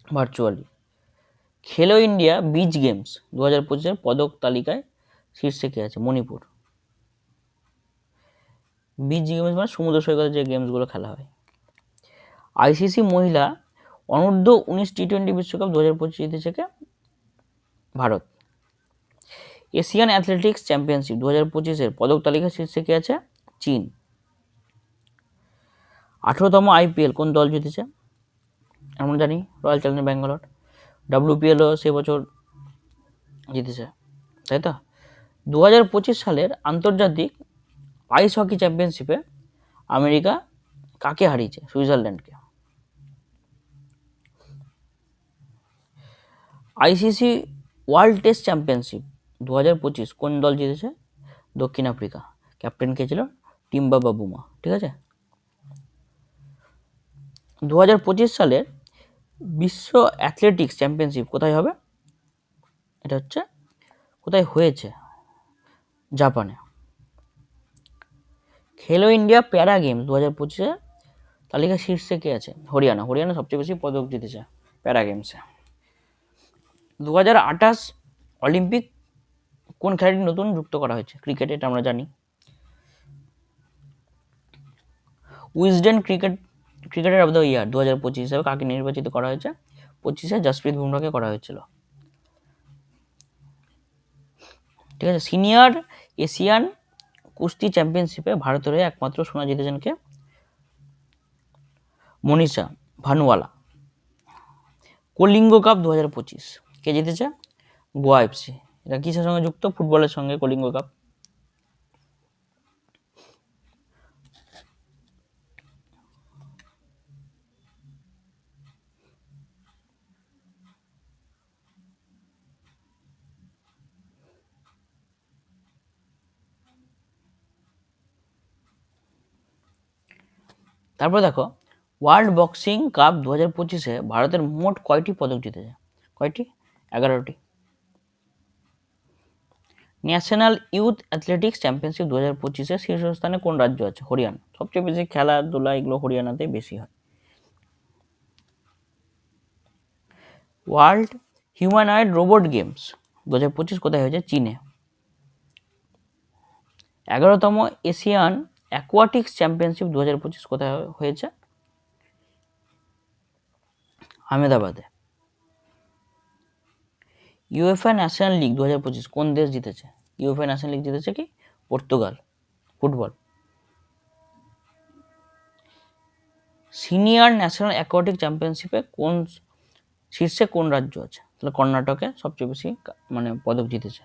ভার্চুয়ালি। খেলো ইন্ডিয়া বিচ গেমস 2025-এর পদক তালিকায় শীর্ষে কে আছে? মণিপুর। বিচ গেমস মানে সমুদ্র সৈকতে যে গেমসগুলো খেলা হয়। আইসিসি মহিলা অনূর্ধ্ব 19 টি20 বিশ্বকাপ 2025 জিতেছে কে? ভারত। এশিয়ান অ্যাথলেটিক্স চ্যাম্পিয়নশিপ 2025-এর পদক তালিকা শীর্ষে কে আছে? চীন। 18তম আইপিএল কোন দল জিতেছে? আমরা জানি রয়্যাল চ্যালেঞ্জার্স ব্যাঙ্গালোর। WPLও সে বছর জিতেছে, তাই তো? 2025 সালের আন্তর্জাতিক আইস হকি চ্যাম্পিয়নশিপে আমেরিকা কাকে হারিয়েছে? সুইজারল্যান্ডকে। আইসিসি ওয়ার্ল্ড টেস্ট চ্যাম্পিয়নশিপ 2025 কোন দল জিতেছে? দক্ষিণ আফ্রিকা। ক্যাপ্টেন কে ছিল? টিম্বা বাবুমা। ঠিক আছে। 2025 সালের বিশ্ব অ্যাথলেটিক্স চ্যাম্পিয়নশিপ কোথায় হবে? এটা হচ্ছে কোথায় হয়েছে? জাপানে। খেলো ইন্ডিয়া প্যারা গেমস 2025-এ তালিকা শীর্ষে কে আছে? হরিয়ানা। হরিয়ানা সবচেয়ে বেশি পদক জিতেছে প্যারা গেমসে। 2028 অলিম্পিক কোন খেলাটি নতুন যুক্ত করা হয়েছে? ক্রিকেট, এটা আমরা জানি। Wisden cricketer of the year 2025 হিসাবে কাকে নির্বাচিত করা হয়েছে? 25-এ জসপ্রীত বুমরাহকে করা হয়েছিল। ঠিক আছে। সিনিয়র এশিয়ান কুস্তি চ্যাম্পিয়নশিপে ভারতের হয়ে একমাত্র সোনা জিতেছেন কে? মনীষা ভানুওয়ালা। কলিঙ্গ কাপ 2025 কে জিতেছে? গোয়া এফসি। এটা কিসের সঙ্গে যুক্ত? ফুটবলের সঙ্গে কলিঙ্গ কাপ। তারপর দেখো ওয়ার্ল্ড বক্সিং কাপ 2025-এ ভারতের মোট কয়টি পদক জিতেছে? কয়টি? 11টি। ন্যাশনাল ইউথ অ্যাথলেটিক্স চ্যাম্পিয়নশিপ 2025-এ শীর্ষস্থানে কোন রাজ্য আছে? হরিয়ানা। সবচেয়ে বেশি খেলাধুলা এগুলো হরিয়ানাতেই বেশি হয়। ওয়ার্ল্ড হিউম্যানয়েড রোবট গেমস 2025 কোথায় হয়েছে? চীনে। 11তম এশিয়ান অ্যাকোয়াটিক্স চ্যাম্পিয়নশিপ 2025 কোথায় হয়েছে? আহমেদাবাদে। ইউএফএ ন্যাশনাল লিগ 2025 কোন দেশ জিতেছে? ইউএফএ ন্যাশনাল লিগ জিতেছে কি? Portugal. Football. Senior national aquatic চ্যাম্পিয়নশিপে কোন শীর্ষে কোন রাজ্য আছে? তাহলে কর্ণাটকে সবচেয়ে বেশি মানে পদক জিতেছে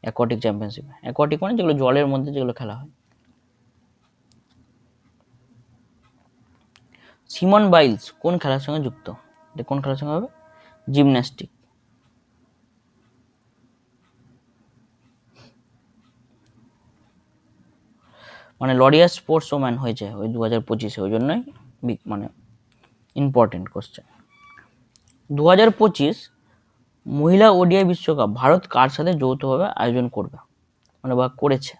অ্যাকোয়াটিক চ্যাম্পিয়নশিপে। অ্যাকোয়াটিক মানে যেগুলো জলের মধ্যে যেগুলো খেলা হয়। সিমন বাইলস কোন খেলার সঙ্গে যুক্ত? কোন খেলার সঙ্গে হবে? জিমন্যাস্টিক। মানে লরিয়াস স্পোর্টস ওম্যান হয়েছে ওই 2025-এ, ওই জন্যই মানে ইম্পর্টেন্ট কোশ্চেন। 2025 মহিলা ওডিআই বিশ্বকাপ ভারত কার সাথে যৌথভাবে আয়োজন করবে মানে বা করেছে?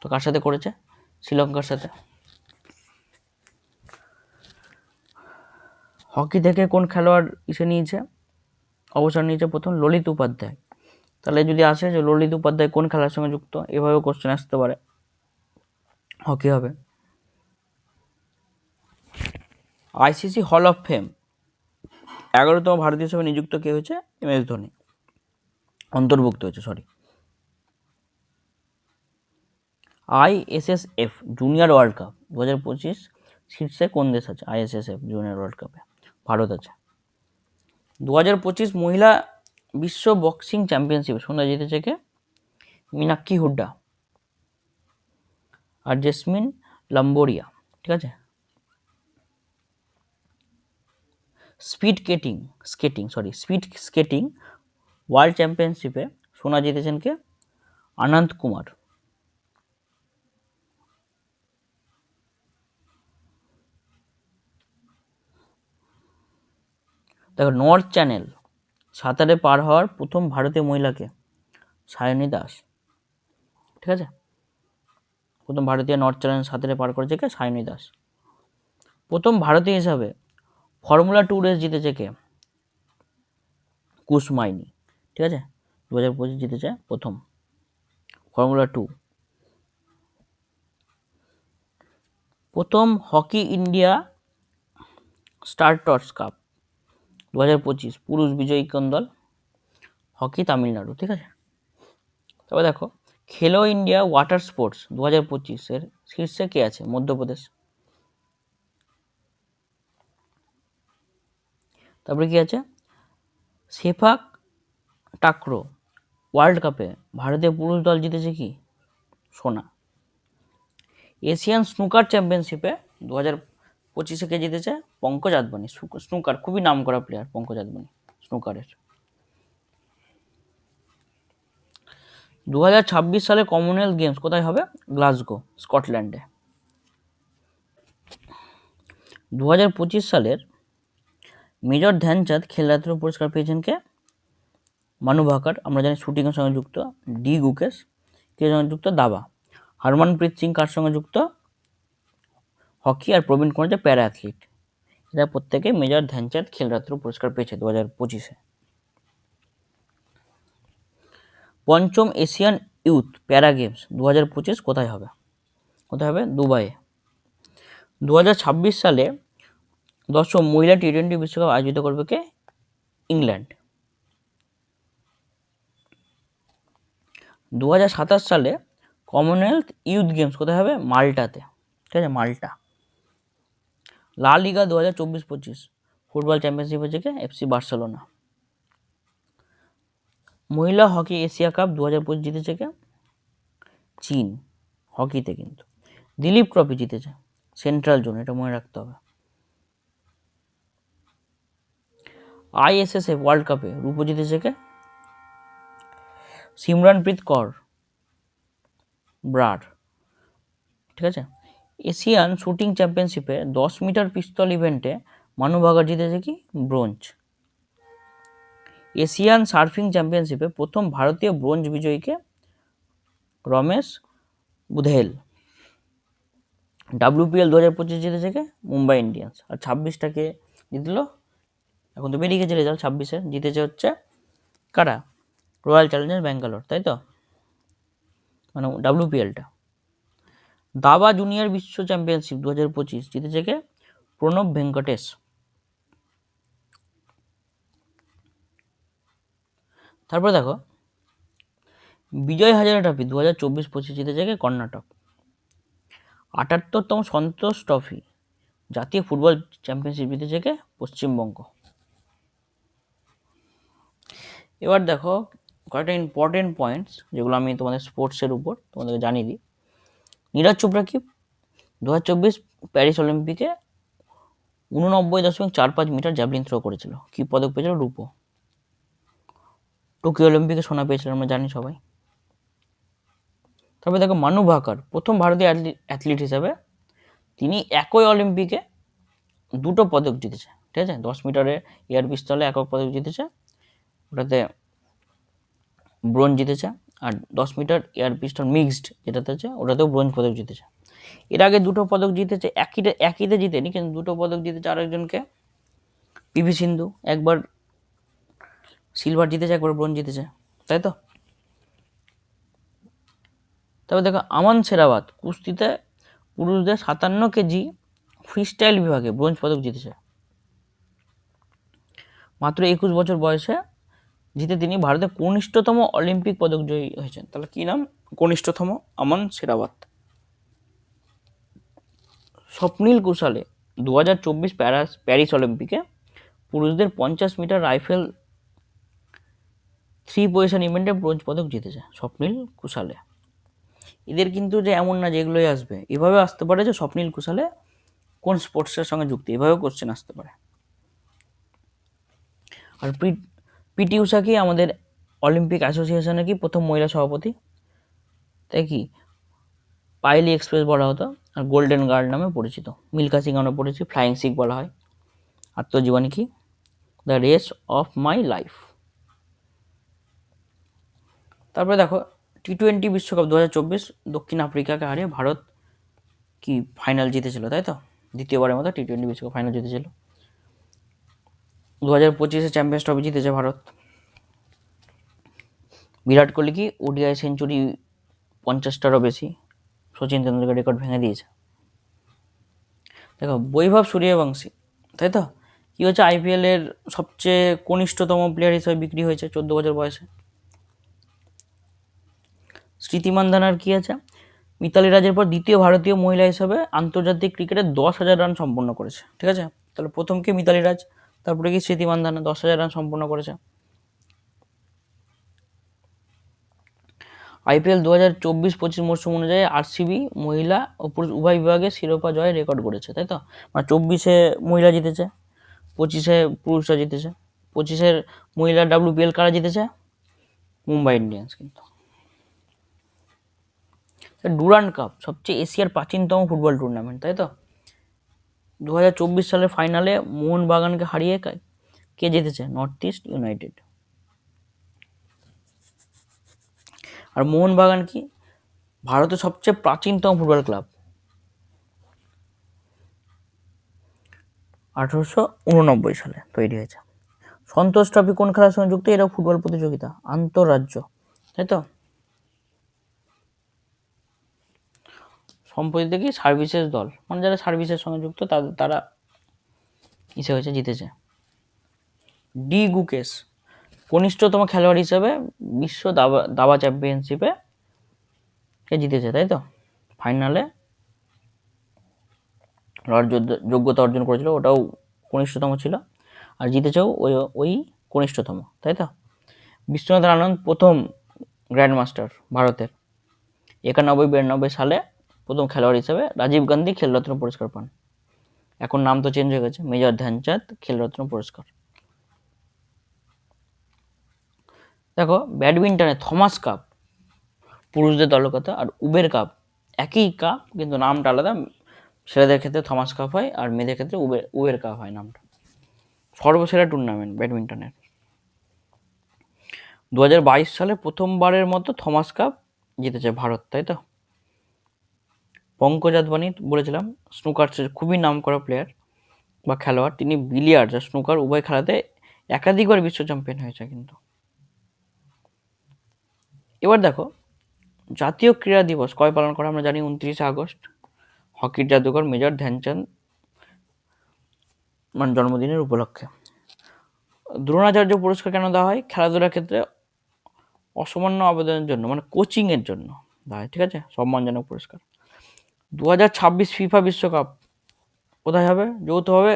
তো কার সাথে করেছে? শ্রীলঙ্কার সাথে। হকি থেকে কোন খেলোয়াড় নিয়েছে, অবসর নিয়েছে? প্রথম ললিত উপাধ্যায়। তাহলে যদি আসে যে ললিত উপাধ্যায় কোন খেলার সঙ্গে যুক্ত, এভাবে কোশ্চেন আসতে পারে, হকি হবে। আইসিসি হল অফ ফেম 11তম ভারতীয় হিসেবে নিযুক্ত কে হয়েছে? MS ধোনি অন্তর্ভুক্ত হয়েছে, sorry. ISSF junior world cup 2025 শীর্ষে কোন দেশ আছে? ISSF জুনিয়র ওয়ার্ল্ড কাপে ভারত আছে। 2025 মহিলা বিশ্ব বক্সিং চ্যাম্পিয়নশিপ সোনা জিতেছে কে? মীনাক্ষী হুড্ডা আর জেসমিন লাম্বোরিয়া। ঠিক আছে। স্পিড স্কেটিং ওয়ার্ল্ড চ্যাম্পিয়নশিপে সোনা জিতেছেন কে? আনন্ত কুমার। দেখো নর্থ চ্যানেল সাঁতারে পার হওয়ার প্রথম ভারতীয় মহিলাকে? সায়নী দাস। ঠিক আছে। প্রথম ভারতীয় নর্থ চ্যানেল সাঁতারে পার করেছে কে? সায়নী দাস। প্রথম ভারতীয় হিসাবে ফর্মুলা 2 রেস জিতেছে কে? কুশ মাইনি। ঠিক আছে। 2025 জিতেছে প্রথম ফর্মুলা 2। প্রথম হকি ইন্ডিয়া স্টারটস কাপ 2025 পুরুষ বিজয়ী কোন দল? হকি তামিলনাড়ু। ঠিক আছে। তবে দেখো খেলো ইন্ডিয়া ওয়াটার স্পোর্টস 2025-এর শীর্ষে কে আছে? মধ্যপ্রদেশ। তারপরে কি আছে? সেপাক টাক্রো ওয়ার্ল্ড কাপে ভারতীয় পুরুষ দল জিতেছে কি? সোনা। এশিয়ান স্নুকার চ্যাম্পিয়নশিপে 2025-এ কে জিতেছে? পঙ্কজ আদবানি। স্নুকার খুবই নাম করা প্লেয়ার পঙ্কজ আদবানি স্নুকারের। 2026 সালে কমনওয়েলথ গেমস কোথায় হবে? গ্লাসগো, স্কটল্যান্ডে। 2025 সালের মেজর ধ্যানচাঁদ খেলরত্ন পুরস্কার পেয়েছেন কে? মানু ভাকর, আমরা জানি শুটিংয়ের সঙ্গে যুক্ত। ডি গুকেশ কে সঙ্গে যুক্ত? দাবা। হরমনপ্রীত সিং কার সঙ্গে যুক্ত? হকি। আর প্রবীণ কুমার যে প্যারা অ্যাথলিট। এরা প্রত্যেকে মেজর ধ্যানচাঁদ খেলরত্ন পুরস্কার পেয়েছে 2025-এ। পঞ্চম এশিয়ান ইউথ প্যারা গেমস 2025 কোথায় হবে? কোথায় হবে? দুবাইয়ে। 2026 সালে 10ম মহিলা টি20 বিশ্বকাপ আয়োজিত করবে কে? ইংল্যান্ড। 2027 সালে কমনওয়েলথ ইউথ গেমস কোথায় হবে? মাল্টাতে। ঠিক আছে, মাল্টা। লা লিগা 2024-25 ফুটবল চ্যাম্পিয়নশিপ হচ্ছে কে? FC Barcelona. মহিলা হকি এশিয়া কাপ 2025 জিতেছে কে? চীন, হকিতে কিন্তু। দিলীপ ট্রফি জিতেছে সেন্ট্রাল জোন, এটা মনে রাখতে হবে। ISSF ওয়ার্ল্ড কাপে রূপো জিতেছে কে? সিমরনপ্রীত কর ব্রার। ঠিক আছে। এশিয়ান শুটিং চ্যাম্পিয়নশিপে 10 মিটার পিস্তল ইভেন্টে মানু ভাকার জিতেছে কি ব্রোঞ্জ। এশিয়ান সার্ফিং চ্যাম্পিয়নশিপে প্রথম ভারতীয় ব্রোঞ্জ বিজয়ীকে রমেশ বুধেল। WPL 2025 জিতেছে কে মুম্বাই ইন্ডিয়ান্স। আর 26টাকে জিতল, এখন তো বেরিয়ে গেছে রেজাল্ট 26-এর, জিতেছে হচ্ছে কারা, রয়্যাল চ্যালেঞ্জার্স ব্যাঙ্গালোর, তাই তো, মানে WPLটা। দাবা জুনিয়র বিশ্ব চ্যাম্পিয়নশিপ 2025 জিতেছে কে প্রণব ভেঙ্কটেশ। তারপর দেখো বিজয় হাজারে ট্রফি 2024-25 জিতেছে কে কর্ণাটক। 78তম সন্তোষ ট্রফি জাতীয় ফুটবল চ্যাম্পিয়নশিপ জিতেছে কে পশ্চিমবঙ্গ। এবার দেখো কয়েকটা ইম্পর্টেন্ট পয়েন্টস যেগুলো আমি তোমাদের স্পোর্টসের উপর তোমাদেরকে জানিয়ে দিই। নীরজ চোপড়া কি 2024 প্যারিস অলিম্পিকে 89.45 মিটার জ্যাভলিন থ্রো করেছিল, কি পদক পেয়েছিল, রূপো। টোকিও অলিম্পিকে সোনা পেয়েছিল, আমরা জানি সবাই। তবে দেখো মানু ভাকার প্রথম ভারতীয় অ্যাথলিট হিসাবে তিনি একই অলিম্পিকে 2টো পদক জিতেছে, ঠিক আছে। 10 মিটারে এয়ার পিস্তলে একক পদক জিতেছে, ওটাতে ব্রোঞ্জ জিতেছে। আর 10 মিটার এয়ার পিস্তল মিক্সড যেটাতে আছে ওটাতেও ব্রোঞ্জ পদক জিতেছে। এর আগে 2টো পদক জিতেছে, একইতে জিতেনি, কিন্তু 2টো পদক জিতেছে আরেকজনকে, PV সিন্ধু। একবার সিলভার জিতেছে, একবার ব্রোঞ্জ জিতেছে, তাই তো। তবে দেখো আমান সেরাওয়াত কুস্তিতে পুরুষদের 57 কেজি ফ্রি স্টাইল বিভাগে ব্রোঞ্জ পদক জিতেছে। মাত্র 21 বছর বয়সে জিতে তিনি ভারতের কনিষ্ঠতম অলিম্পিক পদক জয়ী হয়েছেন। তাহলে কি নাম, কনিষ্ঠতম আমান সেরাওয়াত। স্বপ্নীল কুশালে 2024 প্যারিস অলিম্পিকে পুরুষদের 50 মিটার রাইফেল 3 পজিশন ইভেন্টে ব্রোঞ্জ পদক জিতেছে স্বপ্নীল কুশালে। এদের কিন্তু যে এমন না যেগুলোই আসবে, এভাবে আসতে পারে যে স্বপ্নীল কুশালে কোন স্পোর্টসের সঙ্গে যুক্ত, এভাবে কোশ্চেন আসতে পারে। আর পিটি উষা কি আমাদের অলিম্পিক অ্যাসোসিয়েশনের কি প্রথম মহিলা সভাপতি, তাই কি পাইলি এক্সপ্রেস বলা হতো, আর গোল্ডেন গার্ড নামে পরিচিত। মিল্খা সিং আমরা পড়েছি, ফ্লাইং সিখ বলা হয়। আত্মজীবনী কি the race of my life. তারপরে দেখো T20 বিশ্বকাপ 2024 দক্ষিণ আফ্রিকাকে হারিয়ে ভারত কি ফাইনাল জিতেছিল, তাই তো, দ্বিতীয়বারের মতো T20 বিশ্বকাপ ফাইনাল জিতেছিল। 2025 চ্যাম্পিয়ন্স ট্রফি জিতেছে ভারত। বিরাট কোহলি কি ODI সেঞ্চুরি 50টারও বেশি, সচিন তেন্ডুলকার রেকর্ড ভেঙে দিয়েছে। দেখো বৈভব সূর্যবংশী, তাই তো, কি হচ্ছে IPL এর সবচেয়ে কনিষ্ঠতম প্লেয়ার হিসেবে বিক্রি হয়েছে 14 বছর বয়সে। স্মৃতি মান্ধানার কি আছে, মিতালি রাজের পর দ্বিতীয় ভারতীয় মহিলা হিসেবে আন্তর্জাতিক ক্রিকেটে 10,000 রান সম্পন্ন করেছে, ঠিক আছে। তাহলে প্রথম কে মিতালি রাজ, তারপরে কি স্মৃতি মান্ধানা 10,000 রান সম্পন্ন করেছে। IPL 2024-25 মরশুম অনুযায়ী RCB মহিলা ও পুরুষ উভয় বিভাগে শিরোপা জয়ের রেকর্ড করেছে, তাই তো। মানে 24-এ মহিলা জিতেছে, 25-এ পুরুষরা জিতেছে। 25-এর মহিলা WPL কারা জিতেছে, মুম্বাই ইন্ডিয়ান্স। কিন্তু ডুরান্ড কাপ সবচেয়ে এশিয়ার প্রাচীনতম ফুটবল টুর্নামেন্ট, তাই তো। 2024 সালের ফাইনালে মোহনবাগানকে হারিয়ে কে জিতেছে, নর্থ ইস্ট ইউনাইটেড। আর মোহনবাগান কি ভারতের সবচেয়ে প্রাচীনতম ফুটবল ক্লাব, 1889 সালে তৈরি হয়েছে। সন্তোষ ট্রফি কোন খেলার সঙ্গে যুক্ত, এটাও ফুটবল প্রতিযোগিতা, আন্তঃরাজ্য, তাই তো। সম্প্রতি থেকে সার্ভিসেস দল, মানে যারা সার্ভিসের সঙ্গে যুক্ত তারা ইসে হয়েছে, জিতেছে। ডি গুকেশ কনিষ্ঠতম খেলোয়াড় হিসেবে বিশ্ব দাবা চ্যাম্পিয়নশিপে কে জিতেছে, তাই তো। ফাইনালে যোগ্যতা অর্জন করেছিল, ওটাও কনিষ্ঠতম ছিল, আর জিতেছেও ওই কনিষ্ঠতম, তাই তো। বিশ্বনাথন আনন্দ প্রথম গ্র্যান্ড মাস্টার ভারতের, 91-92 সালে প্রথম খেলোয়াড় হিসেবে রাজীব গান্ধী খেলরত্ন পুরস্কার পান। এখন নাম তো চেঞ্জ হয়ে গেছে, মেজর ধ্যানচাঁদ খেলরত্ন পুরস্কার। দেখো ব্যাডমিন্টনে থমাস কাপ পুরুষদের দলগত, আর উবের কাপ একই কাপ কিন্তু নামটা আলাদা, ছেলেদের ক্ষেত্রে থমাস কাপ হয় আর মেয়েদের ক্ষেত্রে উবের কাপ হয় নামটা। সর্বসেরা টুর্নামেন্ট ব্যাডমিন্টনের। 2022 সালে প্রথমবারের মতো থমাস কাপ জিতেছে ভারত, তাই তো। পঙ্কজ আদবানি বলেছিলাম, স্নুকার খুবই নামকরা প্লেয়ার বা খেলোয়াড়। তিনি বিলিয়ার্ড আর স্নুকার উভয় খেলাতে একাধিকবার বিশ্ব চ্যাম্পিয়ন হয়েছে কিন্তু। এবার দেখো, জাতীয় ক্রীড়া দিবস কবে পালন করা আমরা জানি, 29শে আগস্ট। হকির জাদুকর মেজর ধ্যানচাঁদ জন্মদিনের উপলক্ষে। দ্রোণাচার্য পুরস্কার কেন দেওয়া হয়? খেলাধুলার ক্ষেত্রে অসামান্য আবেদনের জন্য, মানে কোচিং এর জন্য দেওয়া হয়, ঠিক আছে, সম্মানজনক পুরস্কার। 2026 ফিফা বিশ্বকাপ কোথায় হবে? যৌথভাবে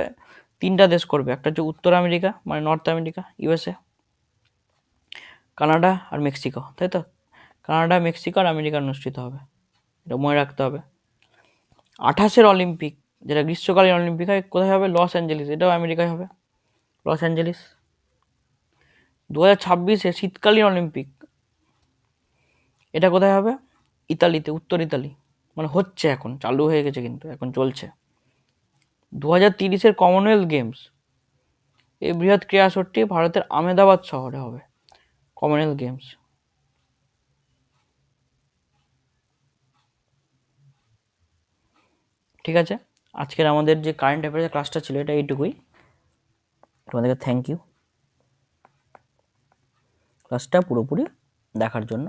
3টা দেশ করবে। একটা হচ্ছে উত্তর আমেরিকা, মানে নর্থ আমেরিকা, ইউএসএ, কানাডা আর মেক্সিকো, তাই তো। কানাডা, মেক্সিকো আর আমেরিকা অনুষ্ঠিত হবে, এটা মনে রাখতে হবে। 28-এর অলিম্পিক, যেটা গ্রীষ্মকালীন অলিম্পিক হয়, কোথায় হবে? লস অ্যাঞ্জেলিস, এটাও আমেরিকায় হবে, লস অ্যাঞ্জেলিস। 2026-এ শীতকালীন অলিম্পিক, এটা কোথায় হবে? ইতালিতে, উত্তর ইতালি, মানে হচ্ছে এখন, চালু হয়ে গেছে কিন্তু এখন চলছে। 2030-এর কমনওয়েলথ গেমস, এই বৃহৎ ক্রীড়া আসরটি ভারতের আহমেদাবাদ শহরে হবে, কমনওয়েলথ গেমস। ঠিক আছে, আজকের আমাদের যে কারেন্ট অ্যাফেয়ার্সের ক্লাসটা ছিল এটা এইটুকুই। তোমাদেরকে থ্যাংক ইউ ক্লাসটা পুরোপুরি দেখার জন্য।